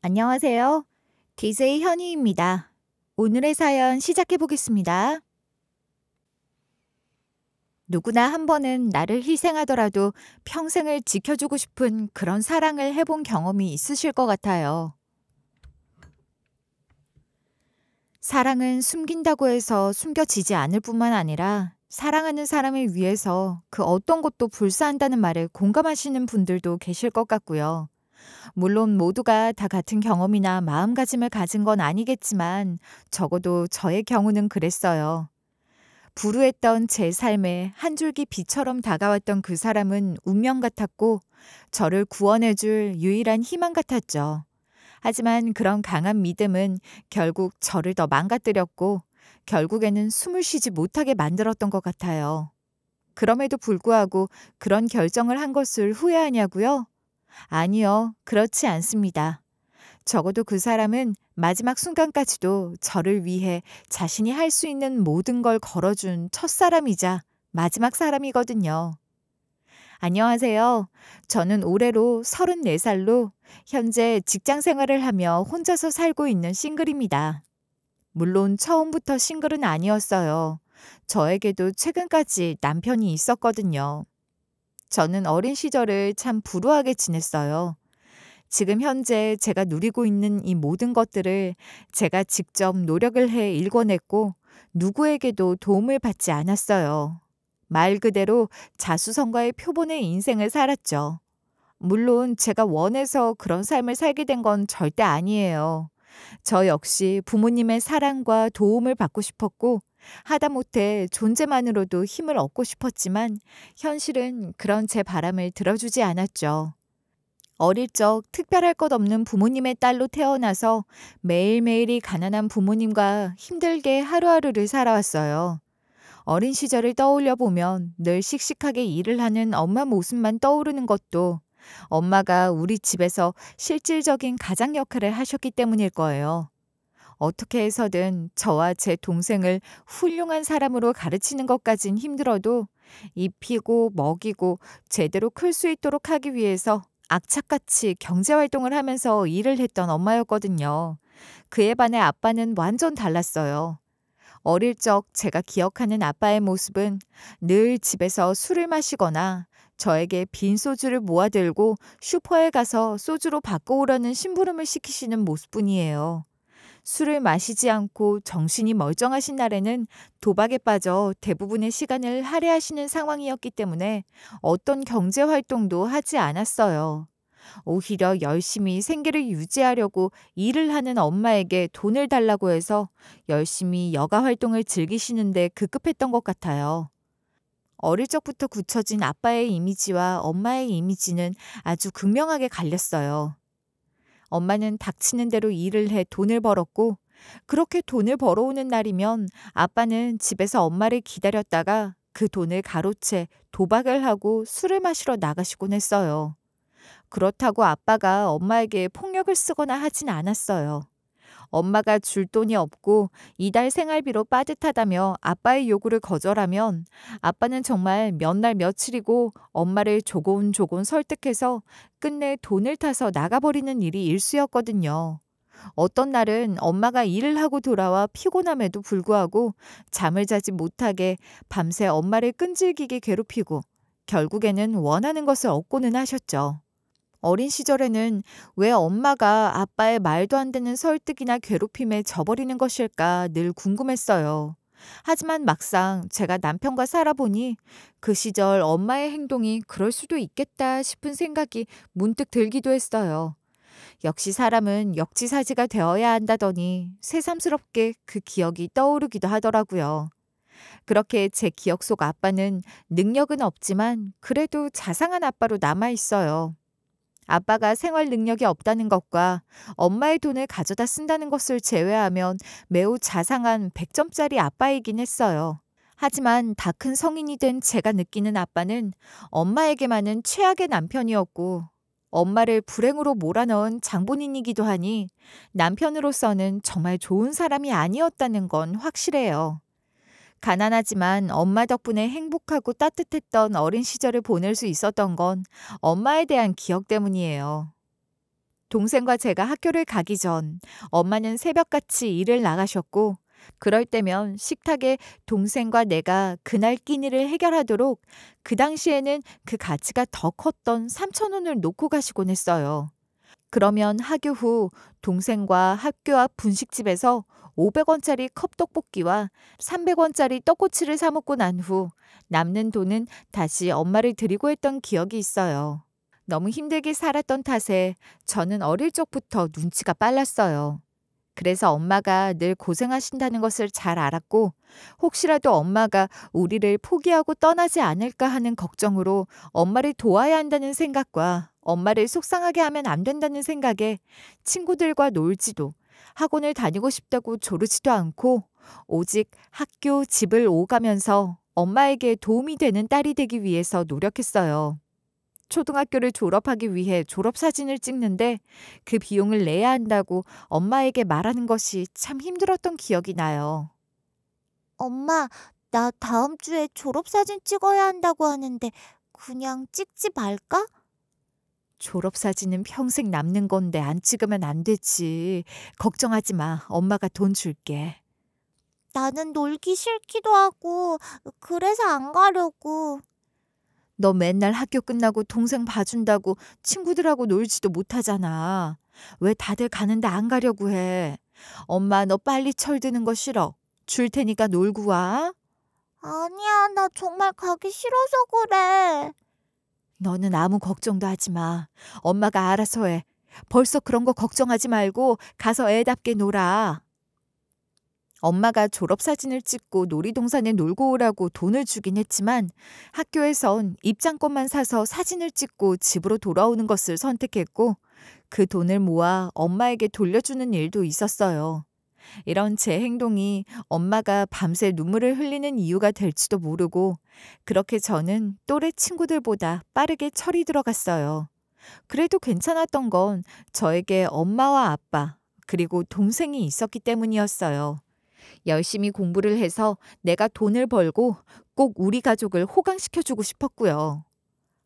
안녕하세요. DJ 현희입니다. 오늘의 사연 시작해 보겠습니다. 누구나 한 번은 나를 희생하더라도 평생을 지켜주고 싶은 그런 사랑을 해본 경험이 있으실 것 같아요. 사랑은 숨긴다고 해서 숨겨지지 않을 뿐만 아니라 사랑하는 사람을 위해서 그 어떤 것도 불사한다는 말에 공감하시는 분들도 계실 것 같고요. 물론 모두가 다 같은 경험이나 마음가짐을 가진 건 아니겠지만 적어도 저의 경우는 그랬어요. 불우했던 제 삶에 한 줄기 빛처럼 다가왔던 그 사람은 운명 같았고 저를 구원해줄 유일한 희망 같았죠. 하지만 그런 강한 믿음은 결국 저를 더 망가뜨렸고 결국에는 숨을 쉬지 못하게 만들었던 것 같아요. 그럼에도 불구하고 그런 결정을 한 것을 후회하냐고요? 아니요, 그렇지 않습니다. 적어도 그 사람은 마지막 순간까지도 저를 위해 자신이 할 수 있는 모든 걸 걸어준 첫사람이자 마지막 사람이거든요. 안녕하세요. 저는 올해로 34살로 현재 직장 생활을 하며 혼자서 살고 있는 싱글입니다. 물론 처음부터 싱글은 아니었어요. 저에게도 최근까지 남편이 있었거든요. 저는 어린 시절을 참 불우하게 지냈어요. 지금 현재 제가 누리고 있는 이 모든 것들을 제가 직접 노력을 해 일궈냈고 누구에게도 도움을 받지 않았어요. 말 그대로 자수성가의 표본의 인생을 살았죠. 물론 제가 원해서 그런 삶을 살게 된 건 절대 아니에요. 저 역시 부모님의 사랑과 도움을 받고 싶었고 하다못해 존재만으로도 힘을 얻고 싶었지만 현실은 그런 제 바람을 들어주지 않았죠. 어릴 적 특별할 것 없는 부모님의 딸로 태어나서 매일매일이 가난한 부모님과 힘들게 하루하루를 살아왔어요. 어린 시절을 떠올려 보면 늘 씩씩하게 일을 하는 엄마 모습만 떠오르는 것도 엄마가 우리 집에서 실질적인 가장 역할을 하셨기 때문일 거예요. 어떻게 해서든 저와 제 동생을 훌륭한 사람으로 가르치는 것까진 힘들어도 입히고 먹이고 제대로 클 수 있도록 하기 위해서 악착같이 경제활동을 하면서 일을 했던 엄마였거든요. 그에 반해 아빠는 완전 달랐어요. 어릴 적 제가 기억하는 아빠의 모습은 늘 집에서 술을 마시거나 저에게 빈 소주를 모아들고 슈퍼에 가서 소주로 바꿔오라는 심부름을 시키시는 모습뿐이에요. 술을 마시지 않고 정신이 멀쩡하신 날에는 도박에 빠져 대부분의 시간을 할애하시는 상황이었기 때문에 어떤 경제 활동도 하지 않았어요. 오히려 열심히 생계를 유지하려고 일을 하는 엄마에게 돈을 달라고 해서 열심히 여가 활동을 즐기시는데 급급했던 것 같아요. 어릴 적부터 굳혀진 아빠의 이미지와 엄마의 이미지는 아주 극명하게 갈렸어요. 엄마는 닥치는 대로 일을 해 돈을 벌었고 그렇게 돈을 벌어오는 날이면 아빠는 집에서 엄마를 기다렸다가 그 돈을 가로채 도박을 하고 술을 마시러 나가시곤 했어요. 그렇다고 아빠가 엄마에게 폭력을 쓰거나 하진 않았어요. 엄마가 줄 돈이 없고 이달 생활비로 빠듯하다며 아빠의 요구를 거절하면 아빠는 정말 몇 날 며칠이고 엄마를 조곤조곤 설득해서 끝내 돈을 타서 나가버리는 일이 일쑤였거든요. 어떤 날은 엄마가 일을 하고 돌아와 피곤함에도 불구하고 잠을 자지 못하게 밤새 엄마를 끈질기게 괴롭히고 결국에는 원하는 것을 얻고는 하셨죠. 어린 시절에는 왜 엄마가 아빠의 말도 안 되는 설득이나 괴롭힘에 져버리는 것일까 늘 궁금했어요. 하지만 막상 제가 남편과 살아보니 그 시절 엄마의 행동이 그럴 수도 있겠다 싶은 생각이 문득 들기도 했어요. 역시 사람은 역지사지가 되어야 한다더니 새삼스럽게 그 기억이 떠오르기도 하더라고요. 그렇게 제 기억 속 아빠는 능력은 없지만 그래도 자상한 아빠로 남아 있어요. 아빠가 생활 능력이 없다는 것과 엄마의 돈을 가져다 쓴다는 것을 제외하면 매우 자상한 100점짜리 아빠이긴 했어요. 하지만 다 큰 성인이 된 제가 느끼는 아빠는 엄마에게만은 최악의 남편이었고 엄마를 불행으로 몰아넣은 장본인이기도 하니 남편으로서는 정말 좋은 사람이 아니었다는 건 확실해요. 가난하지만 엄마 덕분에 행복하고 따뜻했던 어린 시절을 보낼 수 있었던 건 엄마에 대한 기억 때문이에요. 동생과 제가 학교를 가기 전 엄마는 새벽같이 일을 나가셨고 그럴 때면 식탁에 동생과 내가 그날 끼니를 해결하도록 그 당시에는 그 가치가 더 컸던 3,000원을 놓고 가시곤 했어요. 그러면 학교 후 동생과 학교 앞 분식집에서 500원짜리 컵떡볶이와 300원짜리 떡꼬치를 사 먹고 난 후 남는 돈은 다시 엄마를 드리고 했던 기억이 있어요. 너무 힘들게 살았던 탓에 저는 어릴 적부터 눈치가 빨랐어요. 그래서 엄마가 늘 고생하신다는 것을 잘 알았고 혹시라도 엄마가 우리를 포기하고 떠나지 않을까 하는 걱정으로 엄마를 도와야 한다는 생각과 엄마를 속상하게 하면 안 된다는 생각에 친구들과 놀지도 학원을 다니고 싶다고 조르지도 않고 오직 학교, 집을 오가면서 엄마에게 도움이 되는 딸이 되기 위해서 노력했어요. 초등학교를 졸업하기 위해 졸업사진을 찍는데 그 비용을 내야 한다고 엄마에게 말하는 것이 참 힘들었던 기억이 나요. 엄마, 나 다음 주에 졸업사진 찍어야 한다고 하는데 그냥 찍지 말까? 졸업사진은 평생 남는 건데 안 찍으면 안 되지. 걱정하지 마. 엄마가 돈 줄게. 나는 놀기 싫기도 하고 그래서 안 가려고. 너 맨날 학교 끝나고 동생 봐준다고 친구들하고 놀지도 못하잖아. 왜 다들 가는데 안 가려고 해? 엄마 너 빨리 철드는 거 싫어. 줄 테니까 놀고 와. 아니야, 나 정말 가기 싫어서 그래. 너는 아무 걱정도 하지 마. 엄마가 알아서 해. 벌써 그런 거 걱정하지 말고 가서 애답게 놀아. 엄마가 졸업사진을 찍고 놀이동산에 놀고 오라고 돈을 주긴 했지만 학교에선 입장권만 사서 사진을 찍고 집으로 돌아오는 것을 선택했고 그 돈을 모아 엄마에게 돌려주는 일도 있었어요. 이런 제 행동이 엄마가 밤새 눈물을 흘리는 이유가 될지도 모르고 그렇게 저는 또래 친구들보다 빠르게 철이 들어갔어요. 그래도 괜찮았던 건 저에게 엄마와 아빠 그리고 동생이 있었기 때문이었어요. 열심히 공부를 해서 내가 돈을 벌고 꼭 우리 가족을 호강시켜주고 싶었고요.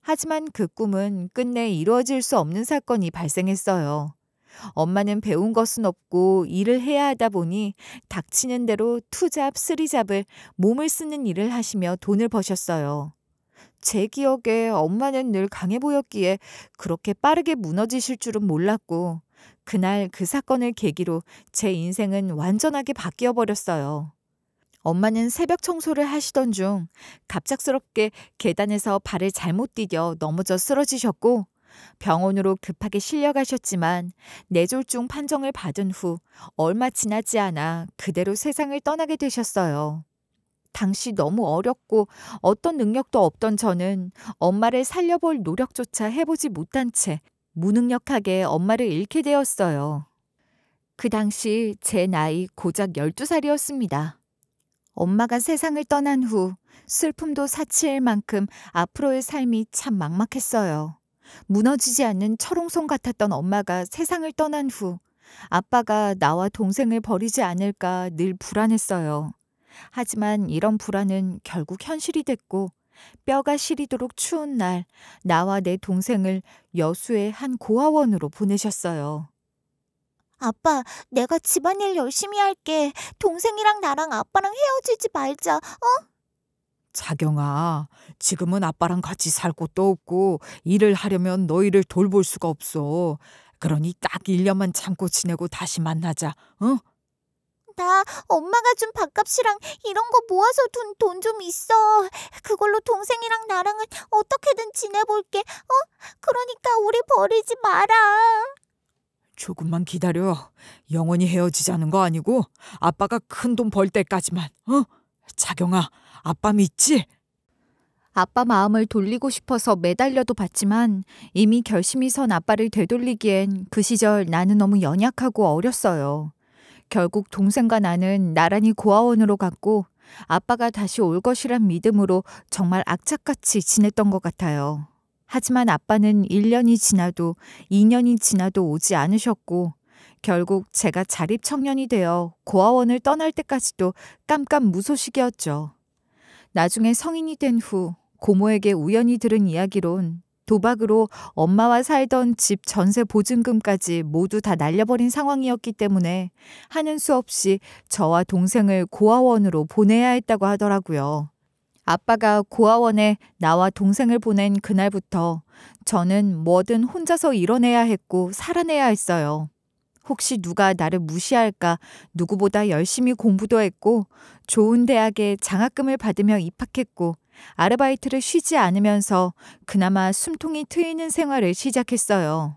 하지만 그 꿈은 끝내 이루어질 수 없는 사건이 발생했어요. 엄마는 배운 것은 없고 일을 해야 하다 보니 닥치는 대로 투잡, 쓰리잡을 몸을 쓰는 일을 하시며 돈을 버셨어요. 제 기억에 엄마는 늘 강해 보였기에 그렇게 빠르게 무너지실 줄은 몰랐고 그날 그 사건을 계기로 제 인생은 완전하게 바뀌어 버렸어요. 엄마는 새벽 청소를 하시던 중 갑작스럽게 계단에서 발을 잘못 디뎌 넘어져 쓰러지셨고 병원으로 급하게 실려가셨지만 뇌졸중 판정을 받은 후 얼마 지나지 않아 그대로 세상을 떠나게 되셨어요. 당시 너무 어렸고 어떤 능력도 없던 저는 엄마를 살려볼 노력조차 해보지 못한 채 무능력하게 엄마를 잃게 되었어요. 그 당시 제 나이 고작 12살이었습니다. 엄마가 세상을 떠난 후 슬픔도 사치일 만큼 앞으로의 삶이 참 막막했어요. 무너지지 않는 철옹성 같았던 엄마가 세상을 떠난 후 아빠가 나와 동생을 버리지 않을까 늘 불안했어요. 하지만 이런 불안은 결국 현실이 됐고 뼈가 시리도록 추운 날 나와 내 동생을 여수의 한 고아원으로 보내셨어요. 아빠, 내가 집안일 열심히 할게. 동생이랑 나랑 아빠랑 헤어지지 말자. 자경아, 지금은 아빠랑 같이 살 곳도 없고 일을 하려면 너희를 돌볼 수가 없어. 그러니 딱 1년만 참고 지내고 다시 만나자. 어? 나 엄마가 준 밥값이랑 이런 거 모아서 둔 돈 좀 있어. 그걸로 동생이랑 나랑은 어떻게든 지내볼게. 그러니까 우리 버리지 마라. 조금만 기다려. 영원히 헤어지자는 거 아니고 아빠가 큰 돈 벌 때까지만. 어? 자경아, 아빠 믿지? 아빠 마음을 돌리고 싶어서 매달려도 봤지만 이미 결심이 선 아빠를 되돌리기엔 그 시절 나는 너무 연약하고 어렸어요. 결국 동생과 나는 나란히 고아원으로 갔고 아빠가 다시 올 것이란 믿음으로 정말 악착같이 지냈던 것 같아요. 하지만 아빠는 1년이 지나도 2년이 지나도 오지 않으셨고 결국 제가 자립청년이 되어 고아원을 떠날 때까지도 깜깜무소식이었죠. 나중에 성인이 된 후 고모에게 우연히 들은 이야기론 도박으로 엄마와 살던 집 전세 보증금까지 모두 다 날려버린 상황이었기 때문에 하는 수 없이 저와 동생을 고아원으로 보내야 했다고 하더라고요. 아빠가 고아원에 나와 동생을 보낸 그날부터 저는 뭐든 혼자서 이뤄내야 했고 살아내야 했어요. 혹시 누가 나를 무시할까 누구보다 열심히 공부도 했고 좋은 대학에 장학금을 받으며 입학했고 아르바이트를 쉬지 않으면서 그나마 숨통이 트이는 생활을 시작했어요.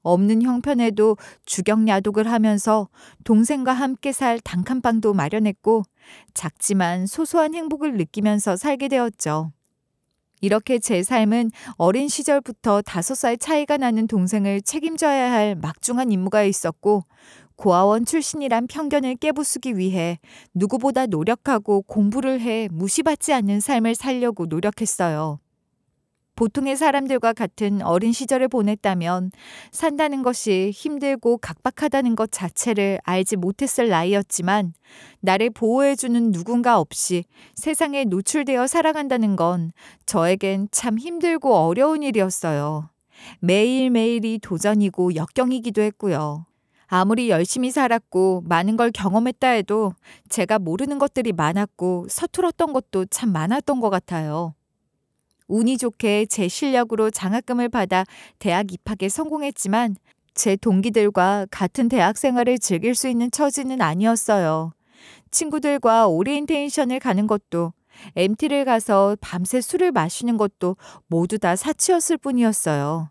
없는 형편에도 주경야독을 하면서 동생과 함께 살 단칸방도 마련했고 작지만 소소한 행복을 느끼면서 살게 되었죠. 이렇게 제 삶은 어린 시절부터 5살 차이가 나는 동생을 책임져야 할 막중한 임무가 있었고 고아원 출신이란 편견을 깨부수기 위해 누구보다 노력하고 공부를 해 무시받지 않는 삶을 살려고 노력했어요. 보통의 사람들과 같은 어린 시절을 보냈다면 산다는 것이 힘들고 각박하다는 것 자체를 알지 못했을 나이였지만 나를 보호해주는 누군가 없이 세상에 노출되어 살아간다는 건 저에겐 참 힘들고 어려운 일이었어요. 매일매일이 도전이고 역경이기도 했고요. 아무리 열심히 살았고 많은 걸 경험했다 해도 제가 모르는 것들이 많았고 서툴었던 것도 참 많았던 것 같아요. 운이 좋게 제 실력으로 장학금을 받아 대학 입학에 성공했지만 제 동기들과 같은 대학 생활을 즐길 수 있는 처지는 아니었어요. 친구들과 오리엔테이션을 가는 것도 MT를 가서 밤새 술을 마시는 것도 모두 다 사치였을 뿐이었어요.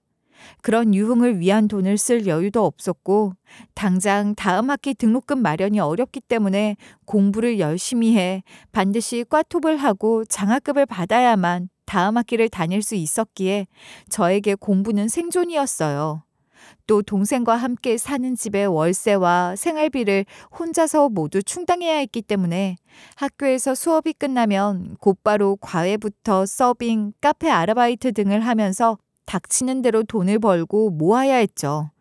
그런 유흥을 위한 돈을 쓸 여유도 없었고 당장 다음 학기 등록금 마련이 어렵기 때문에 공부를 열심히 해 반드시 과톱을 하고 장학금을 받아야만 다음 학기를 다닐 수 있었기에 저에게 공부는 생존이었어요. 또 동생과 함께 사는 집의 월세와 생활비를 혼자서 모두 충당해야 했기 때문에 학교에서 수업이 끝나면 곧바로 과외부터 서빙, 카페 아르바이트 등을 하면서 닥치는 대로 돈을 벌고 모아야 했죠.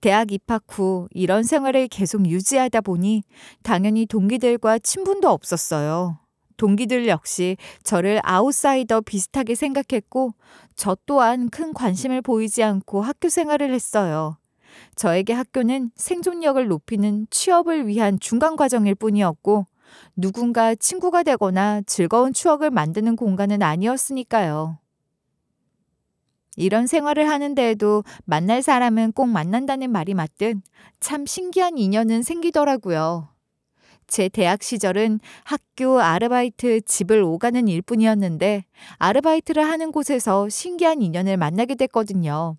대학 입학 후 이런 생활을 계속 유지하다 보니 당연히 동기들과 친분도 없었어요. 동기들 역시 저를 아웃사이더 비슷하게 생각했고 저 또한 큰 관심을 보이지 않고 학교 생활을 했어요. 저에게 학교는 생존력을 높이는 취업을 위한 중간 과정일 뿐이었고 누군가 친구가 되거나 즐거운 추억을 만드는 공간은 아니었으니까요. 이런 생활을 하는데에도 만날 사람은 꼭 만난다는 말이 맞듯 참 신기한 인연은 생기더라고요. 제 대학 시절은 학교, 아르바이트, 집을 오가는 일뿐이었는데 아르바이트를 하는 곳에서 신기한 인연을 만나게 됐거든요.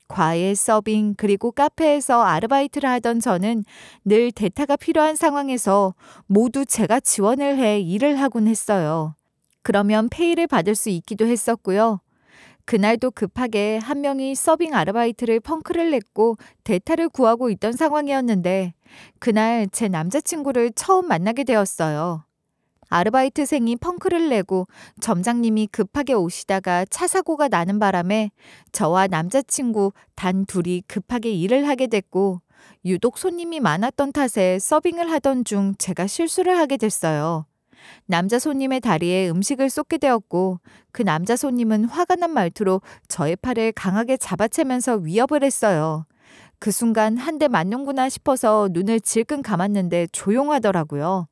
과외, 서빙, 그리고 카페에서 아르바이트를 하던 저는 늘 대타가 필요한 상황에서 모두 제가 지원을 해 일을 하곤 했어요. 그러면 페이를 받을 수 있기도 했었고요. 그날도 급하게 한 명이 서빙 아르바이트를 펑크를 냈고 대타를 구하고 있던 상황이었는데 그날 제 남자친구를 처음 만나게 되었어요. 아르바이트생이 펑크를 내고 점장님이 급하게 오시다가 차 사고가 나는 바람에 저와 남자친구 단 둘이 급하게 일을 하게 됐고 유독 손님이 많았던 탓에 서빙을 하던 중 제가 실수를 하게 됐어요. 남자 손님의 다리에 음식을 쏟게 되었고 그 남자 손님은 화가 난 말투로 저의 팔을 강하게 잡아채면서 위협을 했어요. 그 순간 한 대 맞는구나 싶어서 눈을 질끈 감았는데 조용하더라고요.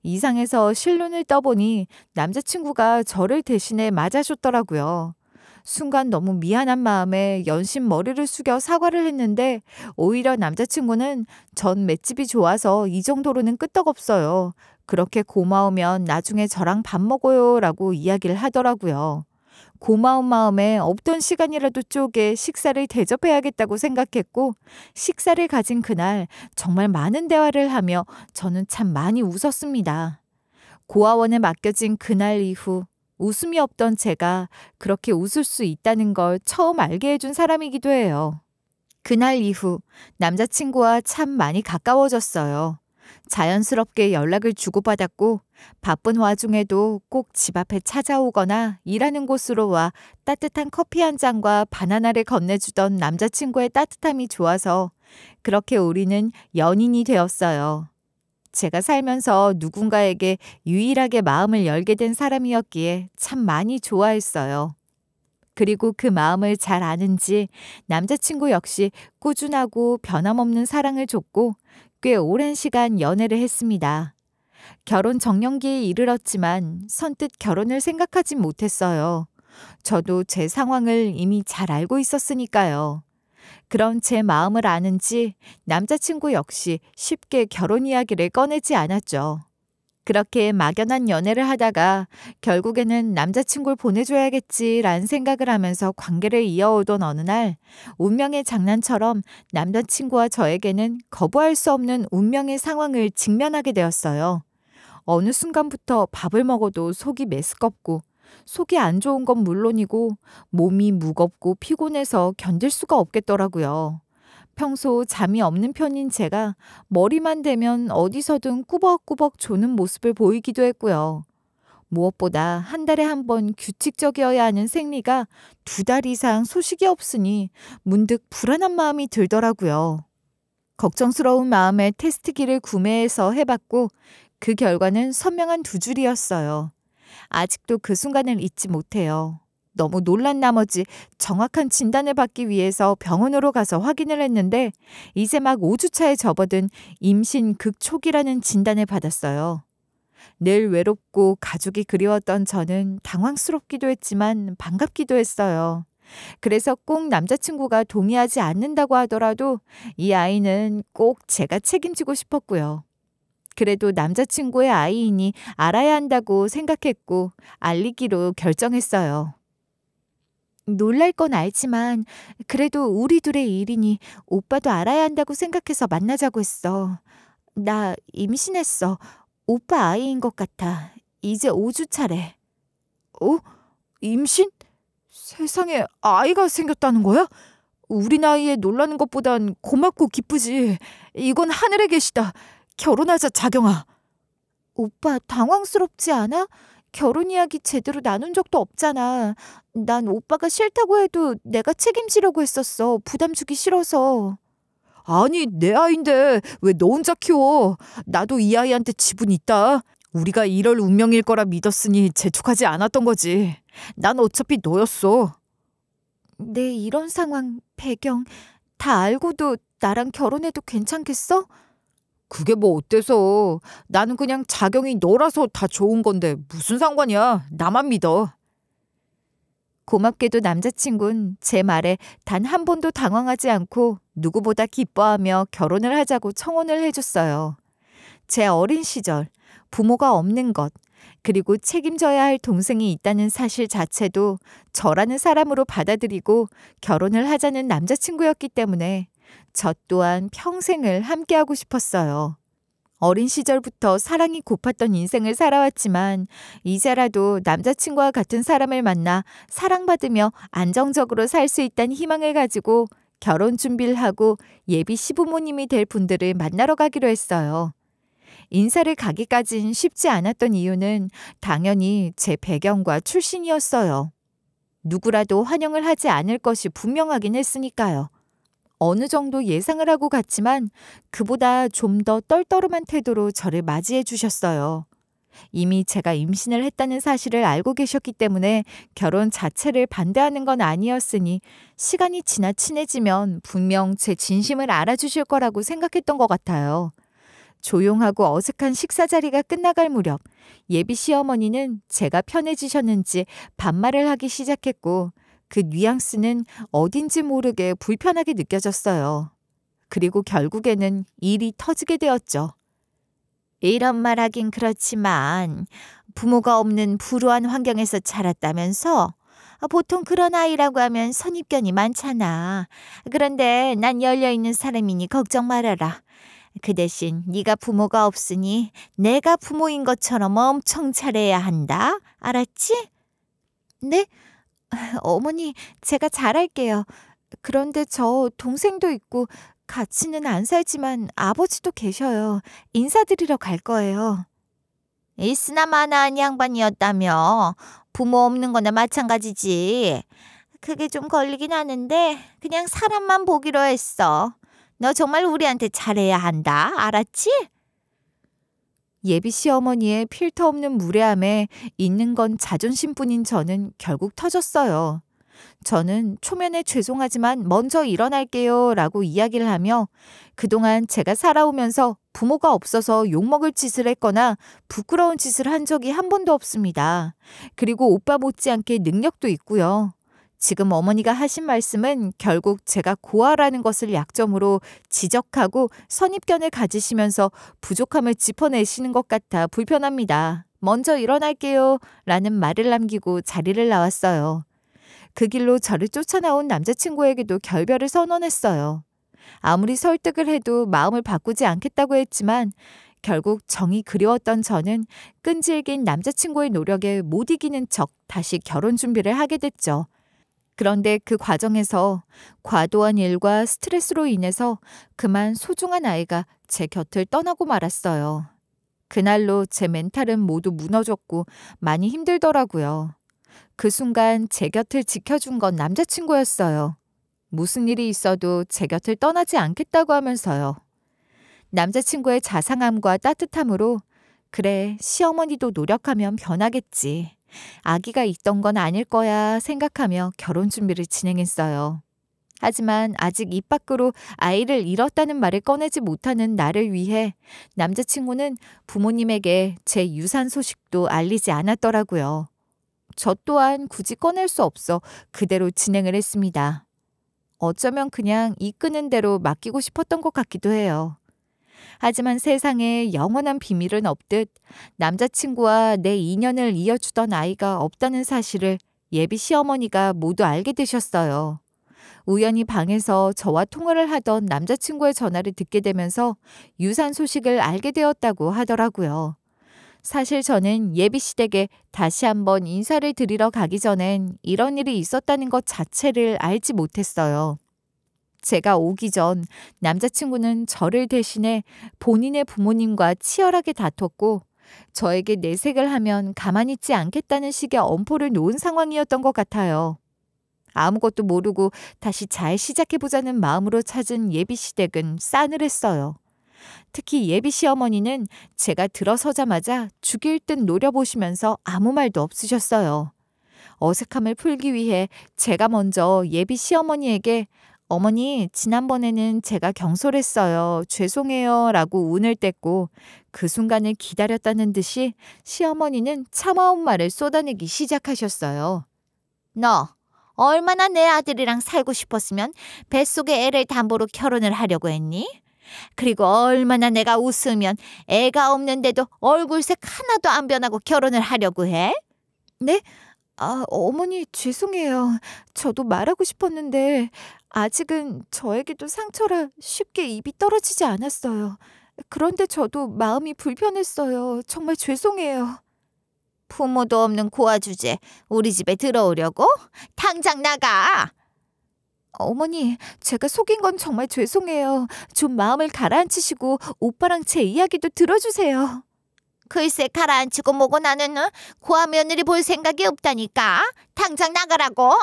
이상해서 실눈을 떠보니 남자친구가 저를 대신해 맞아줬더라고요. 순간 너무 미안한 마음에 연신 머리를 숙여 사과를 했는데 오히려 남자친구는 전 맷집이 좋아서 이 정도로는 끄떡없어요. 그렇게 고마우면 나중에 저랑 밥 먹어요 라고 이야기를 하더라고요. 고마운 마음에 없던 시간이라도 쪼개 식사를 대접해야겠다고 생각했고 식사를 가진 그날 정말 많은 대화를 하며 저는 참 많이 웃었습니다. 고아원에 맡겨진 그날 이후 웃음이 없던 제가 그렇게 웃을 수 있다는 걸 처음 알게 해준 사람이기도 해요. 그날 이후 남자친구와 참 많이 가까워졌어요. 자연스럽게 연락을 주고받았고 바쁜 와중에도 꼭 집 앞에 찾아오거나 일하는 곳으로 와 따뜻한 커피 한 잔과 바나나를 건네주던 남자친구의 따뜻함이 좋아서 그렇게 우리는 연인이 되었어요. 제가 살면서 누군가에게 유일하게 마음을 열게 된 사람이었기에 참 많이 좋아했어요. 그리고 그 마음을 잘 아는지 남자친구 역시 꾸준하고 변함없는 사랑을 줬고 꽤 오랜 시간 연애를 했습니다. 결혼 정년기에 이르렀지만 선뜻 결혼을 생각하진 못했어요. 저도 제 상황을 이미 잘 알고 있었으니까요. 그런 제 마음을 아는지 남자친구 역시 쉽게 결혼 이야기를 꺼내지 않았죠. 그렇게 막연한 연애를 하다가 결국에는 남자친구를 보내줘야겠지라는 생각을 하면서 관계를 이어오던 어느 날 운명의 장난처럼 남자친구와 저에게는 거부할 수 없는 운명의 상황을 직면하게 되었어요. 어느 순간부터 밥을 먹어도 속이 메스껍고 속이 안 좋은 건 물론이고 몸이 무겁고 피곤해서 견딜 수가 없겠더라고요. 평소 잠이 없는 편인 제가 머리만 대면 어디서든 꾸벅꾸벅 조는 모습을 보이기도 했고요. 무엇보다 한 달에 한 번 규칙적이어야 하는 생리가 2달 이상 소식이 없으니 문득 불안한 마음이 들더라고요. 걱정스러운 마음에 테스트기를 구매해서 해봤고 그 결과는 선명한 2줄이었어요. 아직도 그 순간을 잊지 못해요. 너무 놀란 나머지 정확한 진단을 받기 위해서 병원으로 가서 확인을 했는데 이제 막 5주차에 접어든 임신 극초기라는 진단을 받았어요. 늘 외롭고 가족이 그리웠던 저는 당황스럽기도 했지만 반갑기도 했어요. 그래서 꼭 남자친구가 동의하지 않는다고 하더라도 이 아이는 꼭 제가 책임지고 싶었고요. 그래도 남자친구의 아이이니 알아야 한다고 생각했고 알리기로 결정했어요. 놀랄 건 알지만 그래도 우리 둘의 일이니 오빠도 알아야 한다고 생각해서 만나자고 했어. 나 임신했어. 오빠 아이인 것 같아. 이제 5주 차래. 임신? 세상에 아이가 생겼다는 거야? 우리 나이에 놀라는 것보단 고맙고 기쁘지. 이건 하늘에 계시다. 결혼하자, 자경아. 오빠 당황스럽지 않아? 결혼 이야기 제대로 나눈 적도 없잖아. 난 오빠가 싫다고 해도 내가 책임지려고 했었어. 부담 주기 싫어서. 아니, 내 아이인데 왜 너 혼자 키워? 나도 이 아이한테 지분 있다. 우리가 이럴 운명일 거라 믿었으니 재촉하지 않았던 거지. 난 어차피 너였어. 내 이런 상황, 배경 다 알고도 나랑 결혼해도 괜찮겠어? 그게 뭐 어때서. 나는 그냥 자경이 너라서 다 좋은 건데 무슨 상관이야. 나만 믿어. 고맙게도 남자친구는 제 말에 단 한 번도 당황하지 않고 누구보다 기뻐하며 결혼을 하자고 청혼을 해줬어요. 제 어린 시절, 부모가 없는 것, 그리고 책임져야 할 동생이 있다는 사실 자체도 저라는 사람으로 받아들이고 결혼을 하자는 남자친구였기 때문에 저 또한 평생을 함께하고 싶었어요. 어린 시절부터 사랑이 고팠던 인생을 살아왔지만 이제라도 남자친구와 같은 사람을 만나 사랑받으며 안정적으로 살 수 있다는 희망을 가지고 결혼 준비를 하고 예비 시부모님이 될 분들을 만나러 가기로 했어요. 인사를 가기까진 쉽지 않았던 이유는 당연히 제 배경과 출신이었어요. 누구라도 환영을 하지 않을 것이 분명하긴 했으니까요. 어느 정도 예상을 하고 갔지만 그보다 좀 더 떨떠름한 태도로 저를 맞이해 주셨어요. 이미 제가 임신을 했다는 사실을 알고 계셨기 때문에 결혼 자체를 반대하는 건 아니었으니 시간이 지나 친해지면 분명 제 진심을 알아주실 거라고 생각했던 것 같아요. 조용하고 어색한 식사 자리가 끝나갈 무렵 예비 시어머니는 제가 편해지셨는지 반말을 하기 시작했고 그 뉘앙스는 어딘지 모르게 불편하게 느껴졌어요. 그리고 결국에는 일이 터지게 되었죠. 이런 말 하긴 그렇지만 부모가 없는 불우한 환경에서 자랐다면서? 보통 그런 아이라고 하면 선입견이 많잖아. 그런데 난 열려있는 사람이니 걱정 말아라. 그 대신 네가 부모가 없으니 내가 부모인 것처럼 엄청 잘해야 한다. 알았지? 네? 어머니, 제가 잘할게요. 그런데 저 동생도 있고 같이는 안 살지만 아버지도 계셔요. 인사드리러 갈 거예요. 있으나 마나한 양반이었다며. 부모 없는 거나 마찬가지지. 그게 좀 걸리긴 하는데 그냥 사람만 보기로 했어. 너 정말 우리한테 잘해야 한다. 알았지? 예비 시어머니의 필터 없는 무례함에 있는 건 자존심뿐인 저는 결국 터졌어요. 저는 초면에 죄송하지만 먼저 일어날게요 라고 이야기를 하며 그동안 제가 살아오면서 부모가 없어서 욕먹을 짓을 했거나 부끄러운 짓을 한 적이 한 번도 없습니다. 그리고 오빠 못지않게 능력도 있고요. 지금 어머니가 하신 말씀은 결국 제가 고아라는 것을 약점으로 지적하고 선입견을 가지시면서 부족함을 짚어내시는 것 같아 불편합니다. 먼저 일어날게요 라는 말을 남기고 자리를 나왔어요. 그 길로 저를 쫓아나온 남자친구에게도 결별을 선언했어요. 아무리 설득을 해도 마음을 바꾸지 않겠다고 했지만 결국 정이 그리웠던 저는 끈질긴 남자친구의 노력에 못 이기는 척 다시 결혼 준비를 하게 됐죠. 그런데 그 과정에서 과도한 일과 스트레스로 인해서 그만 소중한 아이가 제 곁을 떠나고 말았어요. 그날로 제 멘탈은 모두 무너졌고 많이 힘들더라고요. 그 순간 제 곁을 지켜준 건 남자친구였어요. 무슨 일이 있어도 제 곁을 떠나지 않겠다고 하면서요. 남자친구의 자상함과 따뜻함으로 그래, 시어머니도 노력하면 변하겠지. 아기가 있던 건 아닐 거야 생각하며 결혼 준비를 진행했어요. 하지만 아직 입 밖으로 아이를 잃었다는 말을 꺼내지 못하는 나를 위해 남자친구는 부모님에게 제 유산 소식도 알리지 않았더라고요. 저 또한 굳이 꺼낼 수 없어 그대로 진행을 했습니다. 어쩌면 그냥 이끄는 대로 맡기고 싶었던 것 같기도 해요. 하지만 세상에 영원한 비밀은 없듯 남자친구와 내 인연을 이어주던 아이가 없다는 사실을 예비 시어머니가 모두 알게 되셨어요. 우연히 방에서 저와 통화를 하던 남자친구의 전화를 듣게 되면서 유산 소식을 알게 되었다고 하더라고요. 사실 저는 예비 씨 댁에 다시 한번 인사를 드리러 가기 전엔 이런 일이 있었다는 것 자체를 알지 못했어요. 제가 오기 전 남자친구는 저를 대신해 본인의 부모님과 치열하게 다퉜고 저에게 내색을 하면 가만히 있지 않겠다는 식의 엄포를 놓은 상황이었던 것 같아요. 아무것도 모르고 다시 잘 시작해보자는 마음으로 찾은 예비 씨 댁은 싸늘했어요. 특히 예비 시어머니는 제가 들어서자마자 죽일 듯 노려보시면서 아무 말도 없으셨어요. 어색함을 풀기 위해 제가 먼저 예비 시어머니에게 어머니, 지난번에는 제가 경솔했어요. 죄송해요. 라고 운을 뗐고 그 순간을 기다렸다는 듯이 시어머니는 참아온 말을 쏟아내기 시작하셨어요. 너 얼마나 내 아들이랑 살고 싶었으면 뱃속에 애를 담보로 결혼을 하려고 했니? 그리고 얼마나 내가 웃으면 애가 없는데도 얼굴색 하나도 안 변하고 결혼을 하려고 해? 네? 어머니 죄송해요. 저도 말하고 싶었는데 아직은 저에게도 상처라 쉽게 입이 떨어지지 않았어요. 그런데 저도 마음이 불편했어요. 정말 죄송해요. 부모도 없는 고아 주제 우리 집에 들어오려고? 당장 나가! 어머니, 제가 속인 건 정말 죄송해요. 좀 마음을 가라앉히시고 오빠랑 제 이야기도 들어주세요. 글쎄 가라앉히고 뭐고 나는 고아 며느리 볼 생각이 없다니까. 당장 나가라고.